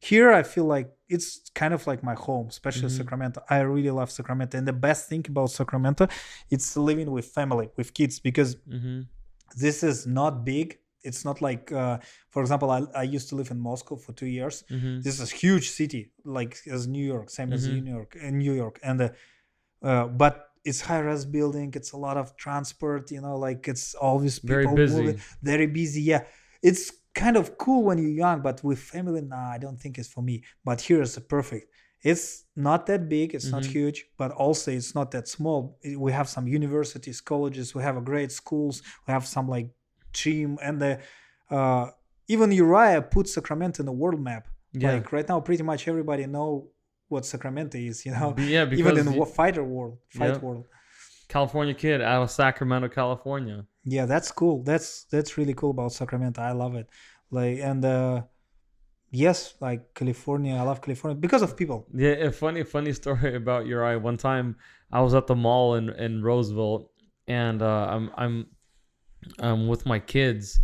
Here I feel like it's kind of like my home, especially Sacramento. I really love Sacramento, and the best thing about Sacramento, it's living with family, with kids, because this is not big. It's not like, for example, I used to live in Moscow for 2 years. This is a huge city, like as New York, same as New York, and but it's high-rise building. It's a lot of transport, like it's always people very busy. moving, very busy. Yeah, it's kind of cool when you're young, but with family, I don't think it's for me. But here is perfect. It's not that big, it's not huge, but also it's not that small. We have some universities, colleges, we have a great schools, we have some like gym, and even Uriah put Sacramento in the world map. Like right now, pretty much everybody know what Sacramento is, Yeah, because even in the fight world. California kid out of Sacramento, California. Yeah, that's cool. That's really cool about Sacramento. I love it. Like, and yes, like California, I love California because of people. Yeah, a funny story about Uriah. One time I was at the mall in Roseville, and I'm with my kids,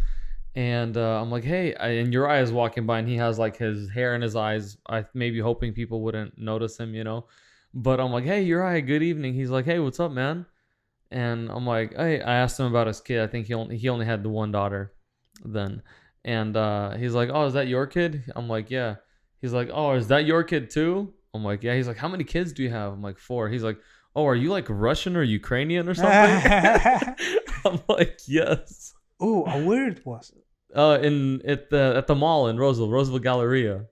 and I'm like, hey, and Uriah is walking by, and he has like his hair in his eyes. I maybe hoping people wouldn't notice him, But I'm like, hey, Uriah, good evening. He's like, hey, what's up, man? And I'm like, hey, I asked him about his kid. I think he only had the one daughter then. And he's like, oh, is that your kid? I'm like, yeah. He's like, oh, is that your kid too? I'm like, yeah. He's like, how many kids do you have? I'm like, 4. He's like, oh, are you like Russian or Ukrainian or something? I'm like, yes. Oh, where it was? At the mall in Roseville Galleria.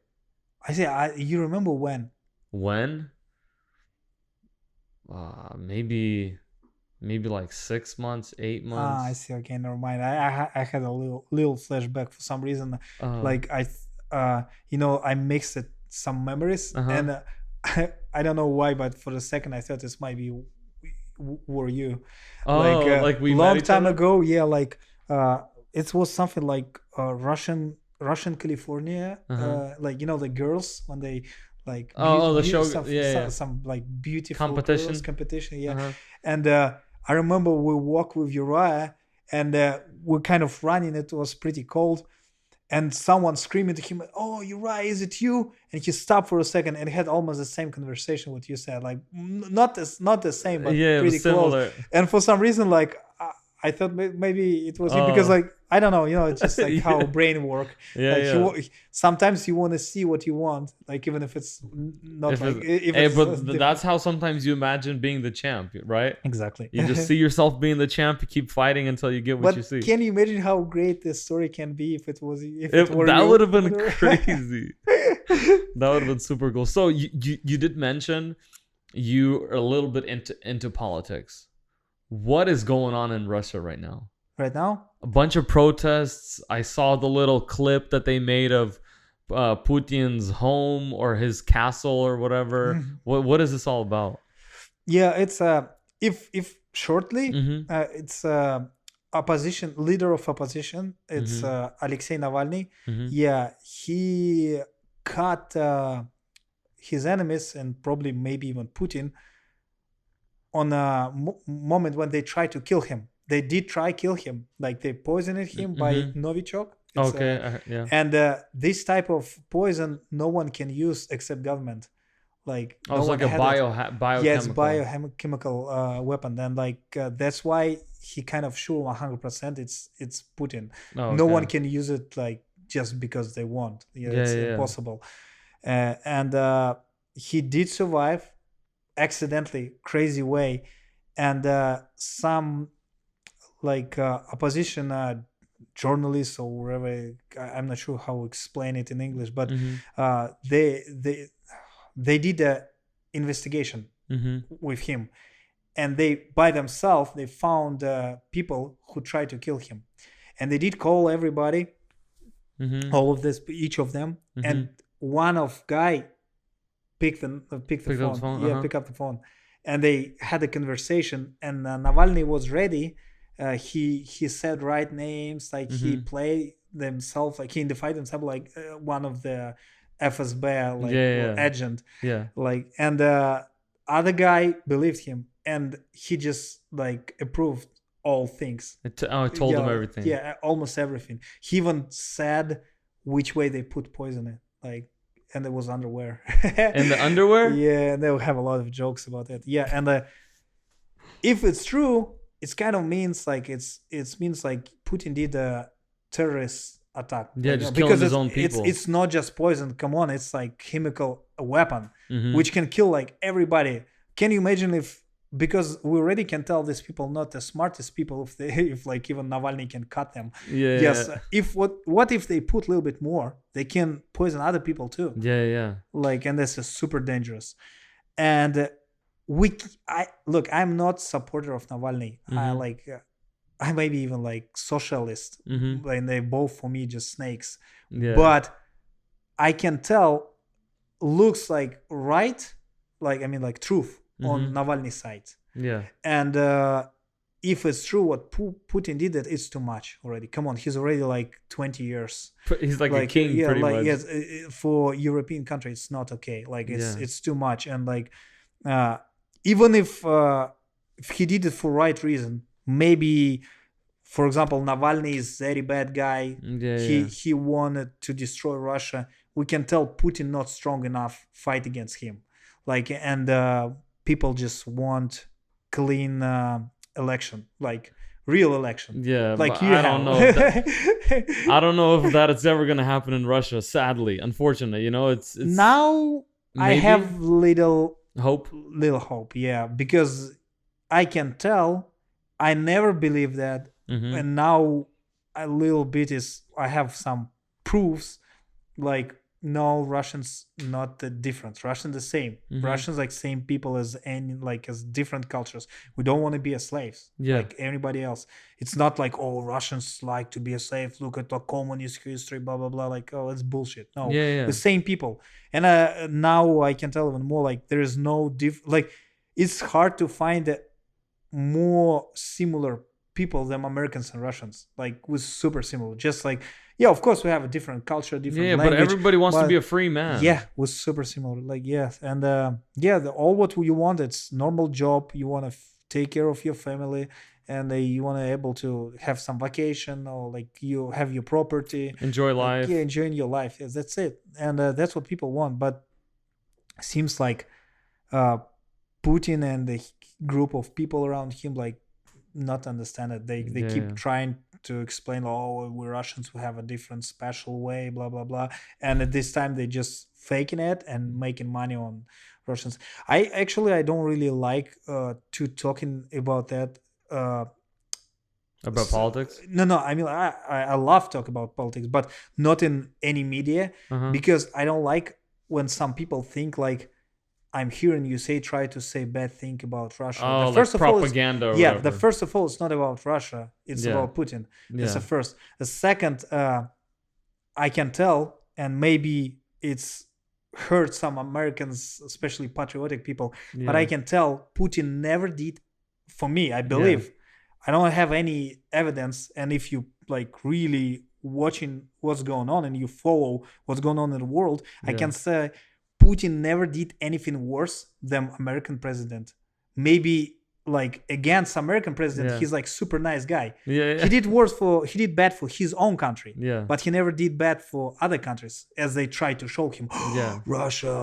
I say, you remember when? When? Maybe like 6 months, 8 months. I see. Okay, never mind. I had a little flashback for some reason. Like I mixed some memories, and I don't know why, but for a second I thought this might be were you. Oh, like we long met each time other? ago. Yeah, like it was something like Russian California. Like the girls when they like the show, some like beautiful competition. Yeah, and I remember we walked with Uriah, and we're kind of running. It was pretty cold, and someone screaming to him, "Oh, Uriah, is it you?" And he stopped for a second and had almost the same conversation what you said, like not the same, but pretty close. And for some reason, like I thought maybe it was you, because like I don't know, it's just like how brain work. Yeah, like sometimes you want to see what you want, like even if it's not but that's how sometimes you imagine being the champ, right? Exactly. You just see yourself being the champ, you keep fighting until you get what you see. Can you imagine how great this story can be if it were that would have been crazy. That would have been super cool. So you did mention you are a little bit into politics. What is going on in Russia right now? Right now? A bunch of protests. I saw the little clip that they made of Putin's home or his castle or whatever. What is this all about? Yeah, it's if shortly, it's opposition leader of opposition. It's Alexei Navalny. Yeah, he cut his enemies and probably maybe even Putin on a moment when they tried to kill him. They did try kill him, like they poisoned him by Novichok. Yeah. And this type of poison no one can use except government. Like no it's like a biochemical. Yes, biochemical weapon, and like that's why he kind of sure 100% it's Putin. No one can use it like just because they want. It's impossible. And he did survive accidentally, crazy way, and some like opposition journalists or whatever, I'm not sure how to explain it in English, but they did a investigation with him, and they by themselves they found people who tried to kill him, and they did call everybody, all of this, each of them, and one of guy picked the phone. Pick up the phone, and they had a conversation, and Navalny was ready. He said right names, like he played themselves, like he identified himself like one of the FSB agent, like, and other guy believed him, and he just like approved all things. Told him everything. Yeah, almost everything. He even said which way they put poison in, like, and it was underwear. In the underwear? Yeah, and they'll have a lot of jokes about it. Yeah, and if it's true, it kind of means like it means like Putin did a terrorist attack. Yeah, like, just killing his own people. It's not just poison. Come on, it's like chemical weapon which can kill like everybody. Can you imagine if, because we already can tell these people not the smartest people if like even Navalny can cut them. Yes. If what if they put a little bit more, they can poison other people too. Like, and this is super dangerous. And I'm not supporter of Navalny. I maybe even like socialist, and they both for me just snakes. But I can tell looks like right, like I mean like truth on Navalny's side. And if it's true what Putin did, that it's too much already. Come on, he's already like 20 years. He's like a king, pretty much. Yes, for European country, it's not okay. Like it's too much, and like even if he did it for right reason, maybe, for example, Navalny is very bad guy. He wanted to destroy Russia. We can tell Putin not strong enough fight against him. Like, and people just want clean election, like real election. Like you don't know. I don't know if that is ever gonna happen in Russia. Sadly, unfortunately, it's now maybe? I have little hope. Yeah, because I can tell. I never believed that, and now a little bit I have some proofs. Like, no, Russians not the difference. Russians the same. Russians like same people as as different cultures. We don't want to be a slaves like anybody else. It's not like, oh, Russians like to be a slave. Look at the communist history, blah blah blah. Like, oh, it's bullshit. No, the same people. And now I can tell even more. Like, there is no like, it's hard to find more similar people than Americans and Russians. Like, was super similar. Just like, yeah, of course we have a different culture, different language. But everybody wants to be a free man. Yeah, was super similar. Like, yes, and all what you want, it's normal job. You want to take care of your family, and you want to able to have some vacation, or like you have your property, enjoy life. Yeah, enjoying your life. Yes, that's it, and that's what people want. But seems like Putin and the group of people around him like not understand it. They keep trying to explain, oh, we Russians, we have a different special way, blah blah blah. And at this time they just faking it and making money on Russians. I don't really like to talking about that. About politics? No. I mean, I love talk about politics, but not in any media, because I don't like when some people think like I'm here in USA try to say bad thing about Russia. Oh, first like propaganda. The first of all, it's not about Russia. It's about Putin. That's the first. The second, I can tell, and maybe it's hurt some Americans, especially patriotic people, but I can tell Putin never did. For me, I believe. I don't have any evidence, and if you like really watching what's going on and you follow what's going on in the world, I can say Putin never did anything worse than American president. Maybe like against American president, he's like super nice guy. He did bad for his own country. But he never did bad for other countries, as they try to show him. Russia.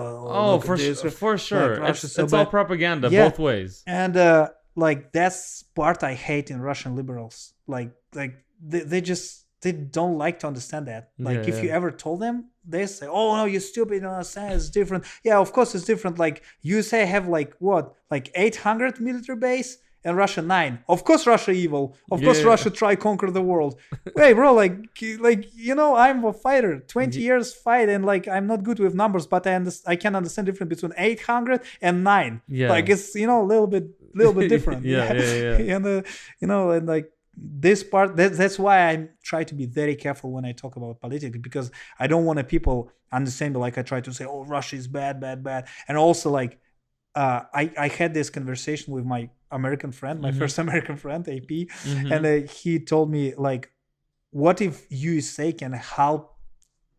For sure. Like, it's all propaganda both ways. And like that's part I hate in Russian liberals. Like they don't like to understand that. Like if you ever told them, they say, "Oh no, you're stupid. You don't understand. It's different." Yeah, of course it's different. Like USA have like 800 military base, and Russia 9. Of course Russia evil. Of course Russia try conquer the world. Hey bro, like I'm a fighter. 20 years fight, and like I'm not good with numbers, but I can understand difference between 800 and 9. Like it's a little bit different. And and like this part, that's why I try to be very careful when I talk about politics, because I don't want people understand, like I try to say, oh, Russia is bad. And also like I had this conversation with my American friend, my first American friend, AP, and he told me like, what if USA can help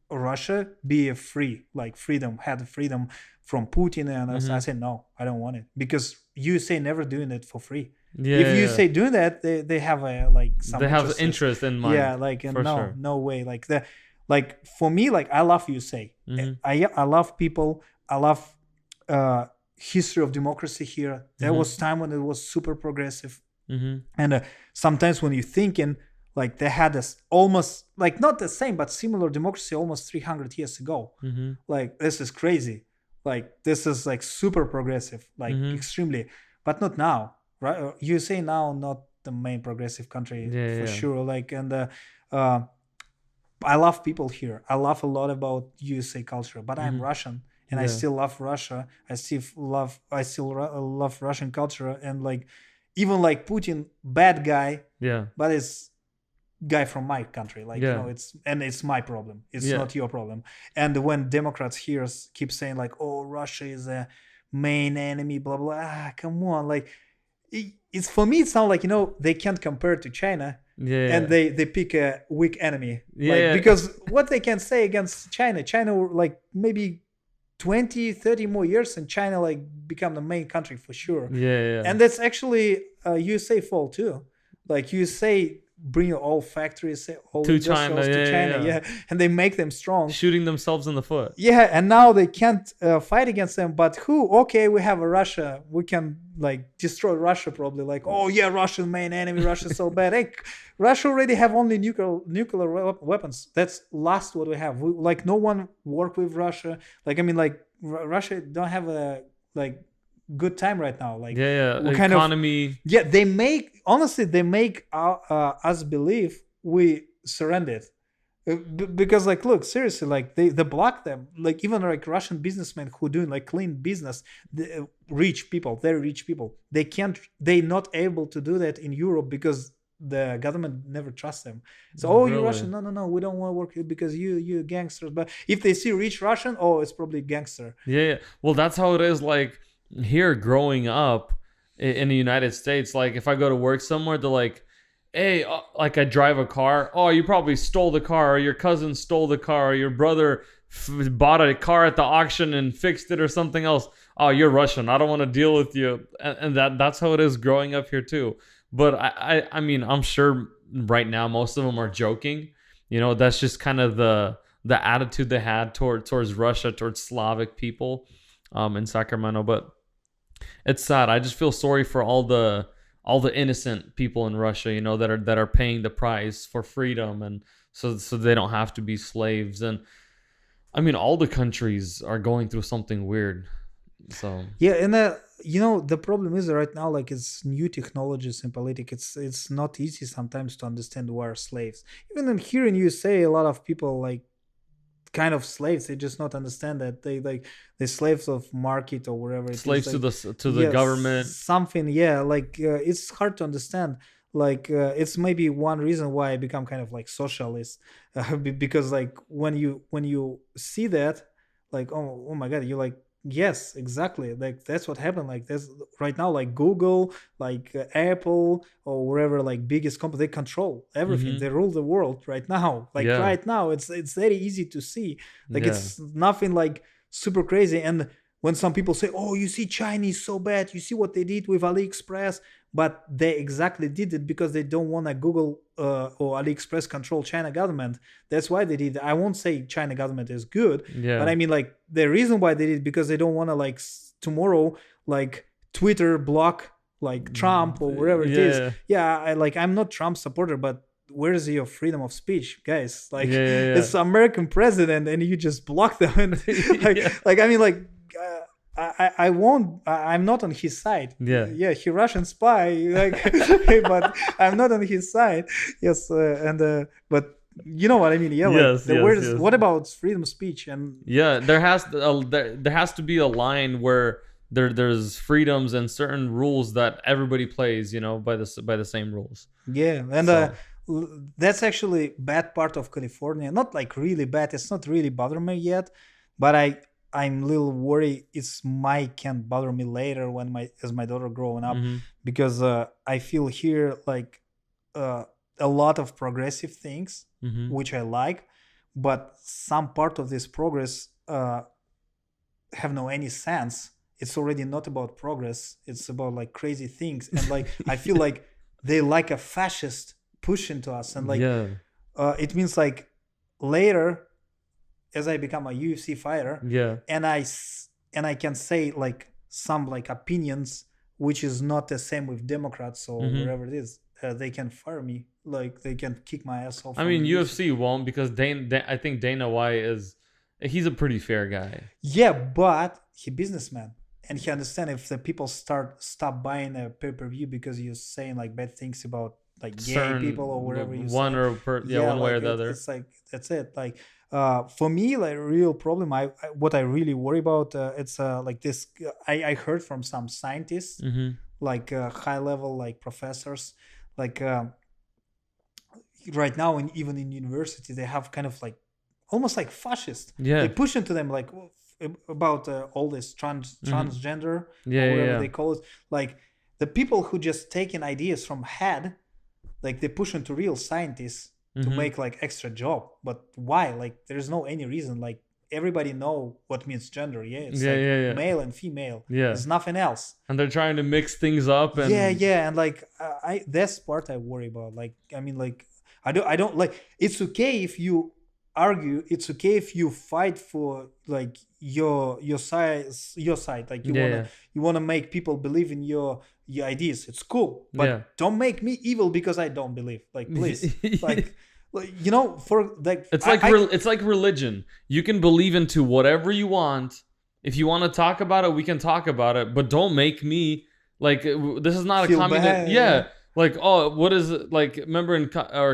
Russia be free, like had freedom from Putin? And I said, no, I don't want it, because USA never doing it for free. If you say doing that, they have interest in mind. No way. Like for me, like I love USA. I love people. I love history of democracy here. There was time when it was super progressive, and sometimes when you're thinking like they had this almost like not the same but similar democracy almost 300 years ago. Like this is crazy. Like this is like super progressive, like extremely, but not now. Right? USA now not the main progressive country for sure. Like and I love people here. I love a lot about USA culture, but I'm Russian and I still love Russia. I still love Russian culture, and like even like Putin, bad guy. But it's guy from my country. Like it's my problem. It's not your problem. And when Democrats here keep saying like, oh, Russia is a main enemy, blah blah. Come on, like. It's for me. It sounds like they can't compare to China, and they pick a weak enemy, because what they can say against China like maybe 20-30 more years, and China like become the main country for sure. And that's actually USA fault too. Like USA bring all factories all to China, and they make them strong, shooting themselves in the foot. And now they can't fight against them. But okay, we have a Russia, we can like destroy Russia probably. Like, oh yeah, Russia's main enemy, Russia's so bad. Hey, Russia already have only nuclear weapons. That's last what we have. Like no one work with Russia. Like I mean, like Russia don't have a like good time right now. Like economy. They make us believe we surrendered, because like look, seriously, like they block them. Like even like Russian businessmen who doing like clean business, very rich people, they not able to do that in Europe because the government never trusts them. So you're Russian, no, we don't want to work because you gangsters. But if they see rich Russian, it's probably gangster. Well, that's how it is. Like here growing up in the United States, like if I go to work somewhere, they're like, hey, like I drive a car. Oh, you probably stole the car, or your cousin stole the car, or your brother bought a car at the auction and fixed it or something else. Oh, you're Russian. I don't want to deal with you. And that's how it is growing up here too. But I mean, I'm sure right now most of them are joking. That's just kind of the attitude they had towards Russia, towards Slavic people in Sacramento. But it's sad. I just feel sorry for all the all the innocent people in Russia, that are paying the price for freedom, and so they don't have to be slaves. And I mean, all the countries are going through something weird. So yeah, and the problem is right now, like, it's new technologies in politics. It's not easy sometimes to understand who are slaves. Even in here in USA, a lot of people like kind of slaves. They just not understand that they slaves of market or whatever. Slaves it is. to the government. Something, yeah. Like it's hard to understand. Like it's maybe one reason why I become kind of like socialist, because like when you see that, like oh my god, you're like, yes, exactly. Like that's what happened. Like that's right now, like Google, like Apple or wherever, like biggest company, they control everything. They rule the world right now. Like right now, it's very easy to see. Like it's nothing like super crazy. And when some people say, "Oh, you see, Chinese so bad. You see what they did with AliExpress," but they exactly did it because they don't want to Google or AliExpress control China government. That's why they did it. I won't say China government is good, but I mean, like, the reason why they did it because they don't want to, like, tomorrow, like, Twitter block like Trump or whatever it is. Yeah, I'm not Trump supporter, but where is your freedom of speech, guys? Like, it's American president, and you just block them. And like I mean, like. I won't. I'm not on his side. Yeah. He Russian spy. Like, but I'm not on his side. Yes, but you know what I mean. Yeah. Like, what about freedom of speech? And there has to be a line where there's freedoms and certain rules that everybody plays. By the same rules. Yeah, and that's actually bad part of California. Not like really bad. It's not really bothering me yet, but I'm a little worried can bother me later as my daughter growing up, because I feel here like a lot of progressive things, which I like, but some part of this progress have no any sense. It's already not about progress. It's about like crazy things. And like, I feel like they like a fascist push into us. And like, it means like later, as I become a UFC fighter, and I can say like some like opinions which is not the same with Democrats or whatever it is, they can fire me, like they can kick my ass off. I mean, UFC won't, because I think Dana White he's a pretty fair guy. Yeah, but he businessman, and he understand if the people stop buying a pay-per-view because you're saying like bad things about like gay people or whatever you one say. One way or the other. It's like that's it. Like for me, like real problem. What I really worry about. It's like this. I heard from some scientists, like high level like professors, like right now even in university they have kind of like almost like fascist. They push into them like about all this transgender or whatever they call it. Like the people who just taking ideas from head, like they push into real scientists to make like extra job. But why? Like there's no any reason. Like everybody know what means gender. It's male and female. There's nothing else. And they're trying to mix things up. And and like that's part I worry about. Like I mean, like I don't like. It's okay if you argue. It's okay if you fight for like your side. Like you wanna make people believe in your ideas. It's cool, but don't make me evil because I don't believe. Like please, like you know, for like it's like religion. You can believe into whatever you want. If you want to talk about it, we can talk about it, but don't make me like this is not a communist. Like, oh, what is it? Like, remember in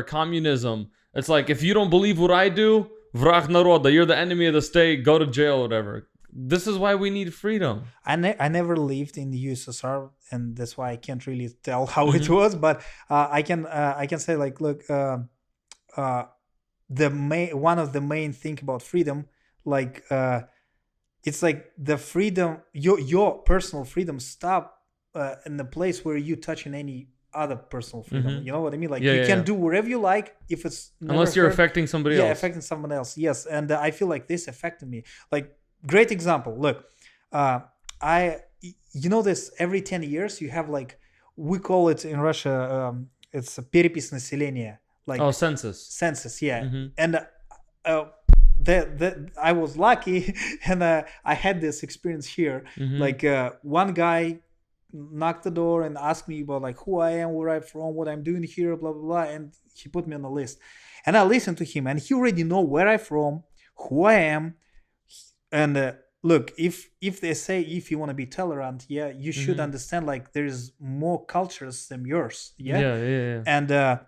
communism, it's like, if you don't believe what I do, vrag naroda, you're the enemy of the state, go to jail or whatever. This is why we need freedom. I never lived in the USSR, and that's why I can't really tell how it was. But I can say like, look, one of the main thing about freedom, like it's like the freedom, your personal freedom stop in the place where you touching any other personal freedom. You know what I mean? Like you can do wherever you like if it's unless you're affecting somebody else. Affecting someone else. Yes, and I feel like this affected me. Like great example. Look, this every 10 years you have like, we call it in Russia, it's a перепись населения. Like census, and I was lucky, and I had this experience here. Like one guy knocked the door and asked me about like who I am, where I'm from, what I'm doing here, blah blah blah, and he put me on the list. And I listened to him, and he already know where I'm from, who I am, and look, if they say if you want to be tolerant, yeah, you should understand like there's more cultures than yours, Yeah. and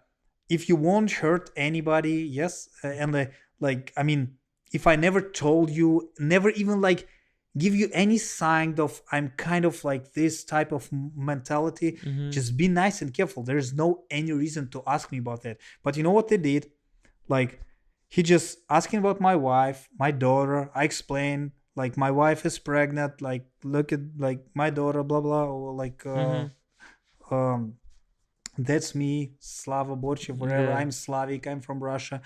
if you won't hurt anybody, yes, and like I mean, if I never told you, never even like give you any sign of I'm kind of like this type of mentality, just be nice and careful. There's no any reason to ask me about that. But you know what they did? Like he just asking about my wife, my daughter. I explained like my wife is pregnant, like look at like my daughter, blah blah, or like that's me, Slava Borshchev, wherever. I'm Slavic, I'm from Russia.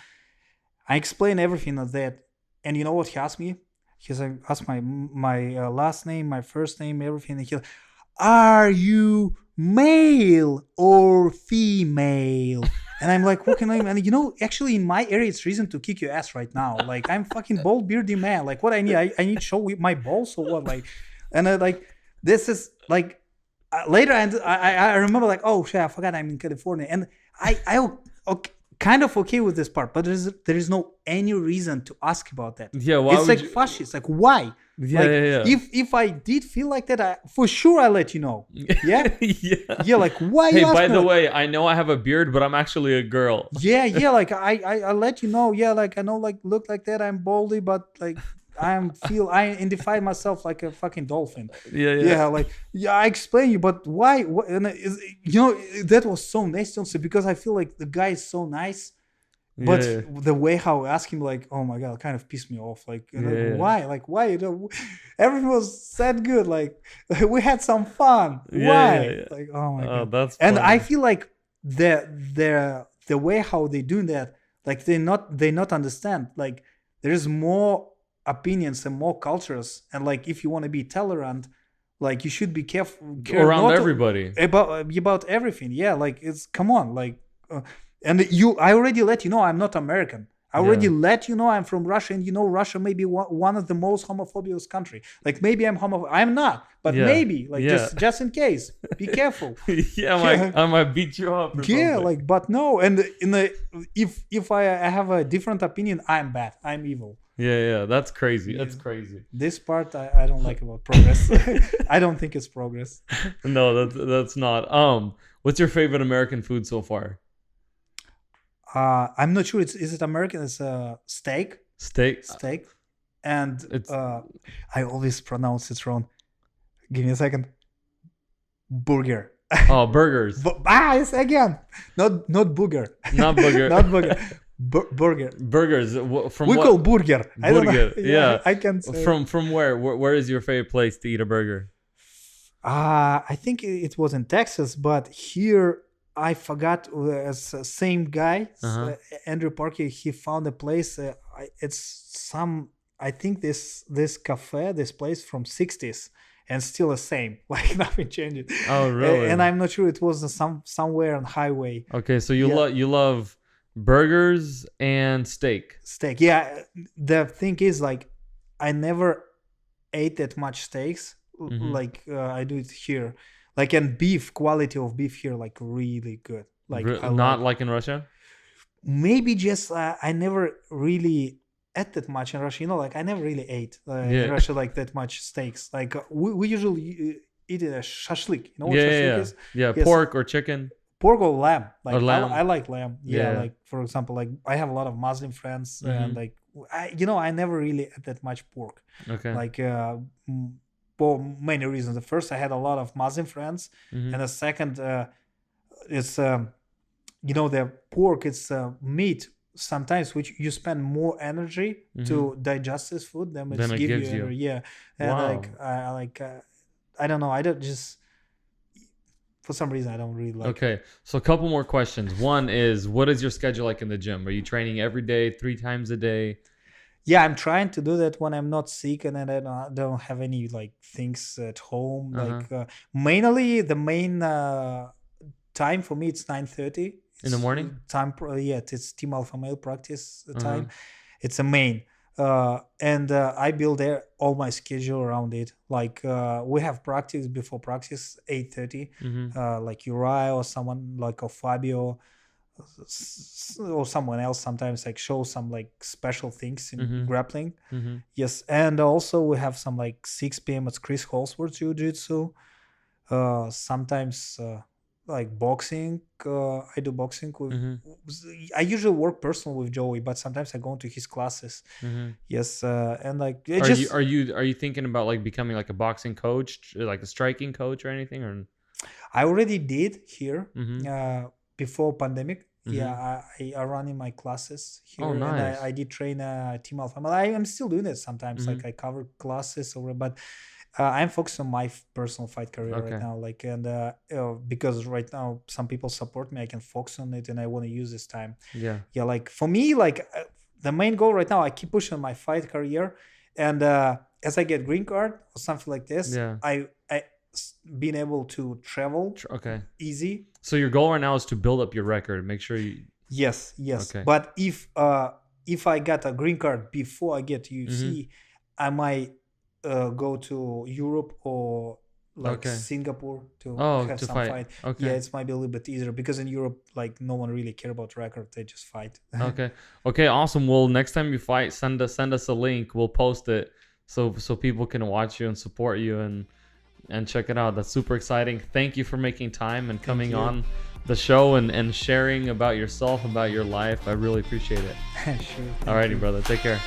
I explained everything of that. And you know what he asked me? He asked my last name, my first name, everything. And he, are you male or female? And I'm like, what can I? And you know, actually, in my area, it's reason to kick your ass right now. Like, I'm fucking bald, beardy man. Like, what I need? I need to show my balls or what? Like, and like, this is like later. I remember like, oh shit, I forgot I'm in California, and I okay, kind of okay with this part, but there is no any reason to ask about that. Yeah, why it's like fascist. Like why? Yeah, like, yeah. If I did feel like that, for sure I let you know. Yeah, yeah. Like why? Hey, you by the way, I know I have a beard, but I'm actually a girl. Yeah. Like I let you know. Yeah, like I know, like look like that. I'm baldy, but like I identify myself like a fucking dolphin. Yeah. Like I explain you, but why? And you know that was so nice also because I feel like the guy is so nice. But the way how I asked him, like, oh my god, kind of pissed me off. Like, why? Like, why? You know, everything was said good. Like, we had some fun. Why? Like, oh my god. That's and funny. I feel like the way how they do that, like they not understand. Like, there's more opinions and more cultures, and like if you want to be tolerant, like you should be careful around everybody about everything. Yeah, like it's come on, like. And I already let you know I'm not American. I already let you know I'm from Russia, and you know Russia may be one of the most homophobic country. Like maybe I'm homophobic. I'm not, but maybe like just in case. Be careful. I might beat you up. Or something. Like but no. And if I have a different opinion, I'm bad. I'm evil. Yeah, that's crazy. That's crazy. This part I don't like about progress. I don't think it's progress. No, that's not. What's your favorite American food so far? I'm not sure. Is it American? It's steak. Steak. And I always pronounce it wrong. Give me a second. Burger. Oh, burgers. It's again. Not booger. Not booger. Not booger. Burger. Burgers. From we what? Call burger. I don't know. Yeah. I can say. From where? Where is your favorite place to eat a burger? I think it was in Texas, but here. I forgot same guy, Andrew Parker. He found a place. I think this cafe, this place from 60s, and still the same. Like nothing changed. Oh, really? And I'm not sure it was somewhere on highway. Okay, so you love burgers and steak. Steak, yeah. The thing is, like, I never ate that much steaks. Like I do it here. Like, and beef, quality of beef here, like really good. Like not like in Russia? Maybe just I never really ate that much in Russia. You know, like I never really ate in Russia like that much steaks. Like we usually eat it as shashlik. You know what shashlik is? Yeah, yes. Pork or chicken. Pork or lamb. Like or lamb. I like lamb. Yeah, like for example, like I have a lot of Muslim friends, and like I never really ate that much pork. Okay. Like for many reasons. The first, I had a lot of Muslim friends, and the second, it's the pork. It's meat sometimes which you spend more energy to digest this food than it gives you. Yeah, and wow. I don't know. I don't just for some reason I don't really like. Okay, so a couple more questions. One is, what is your schedule like in the gym? Are you training every day, 3 times a day? Yeah, I'm trying to do that when I'm not sick and then I don't have any like things at home. Like mainly the main time for me it's 9:30 in the morning. Time, it's Team Alpha Male practice time. It's a main. And I build all my schedule around it. Like we have practice before practice 8:30. Like Uriah or someone like a Fabio or someone else sometimes like show some like special things in grappling. Yes, and also we have some like 6 p.m. at Chris Holsworth Jiu-Jitsu. Sometimes like boxing. I do boxing with. I usually work personal with Joey, but sometimes I go into his classes. Yes, and like are you thinking about like becoming like a boxing coach, like a striking coach or anything? Or I already did here before pandemic. Yeah, I run in my classes here. Oh, nice. And I did train Team Alpha. I'm still doing it sometimes. Like I cover classes over, but I'm focused on my personal fight career right now. Like, and because right now some people support me, I can focus on it, and I want to use this time. Yeah. Like for me, like the main goal right now, I keep pushing my fight career, and as I get green card or something like this, I being able to travel easy. So your goal right now is to build up your record, make sure you yes but if I got a green card before I get to UFC, I might go to Europe or like Singapore to have some fight. Yeah, it might be a little bit easier because in Europe like no one really care about record, they just fight. Okay, awesome. Well, next time you fight, send us a link, we'll post it so people can watch you and support you and check it out. That's super exciting. Thank you for making time and coming on the show and sharing about yourself, about your life. I really appreciate it. Sure. Alrighty, brother. Take care.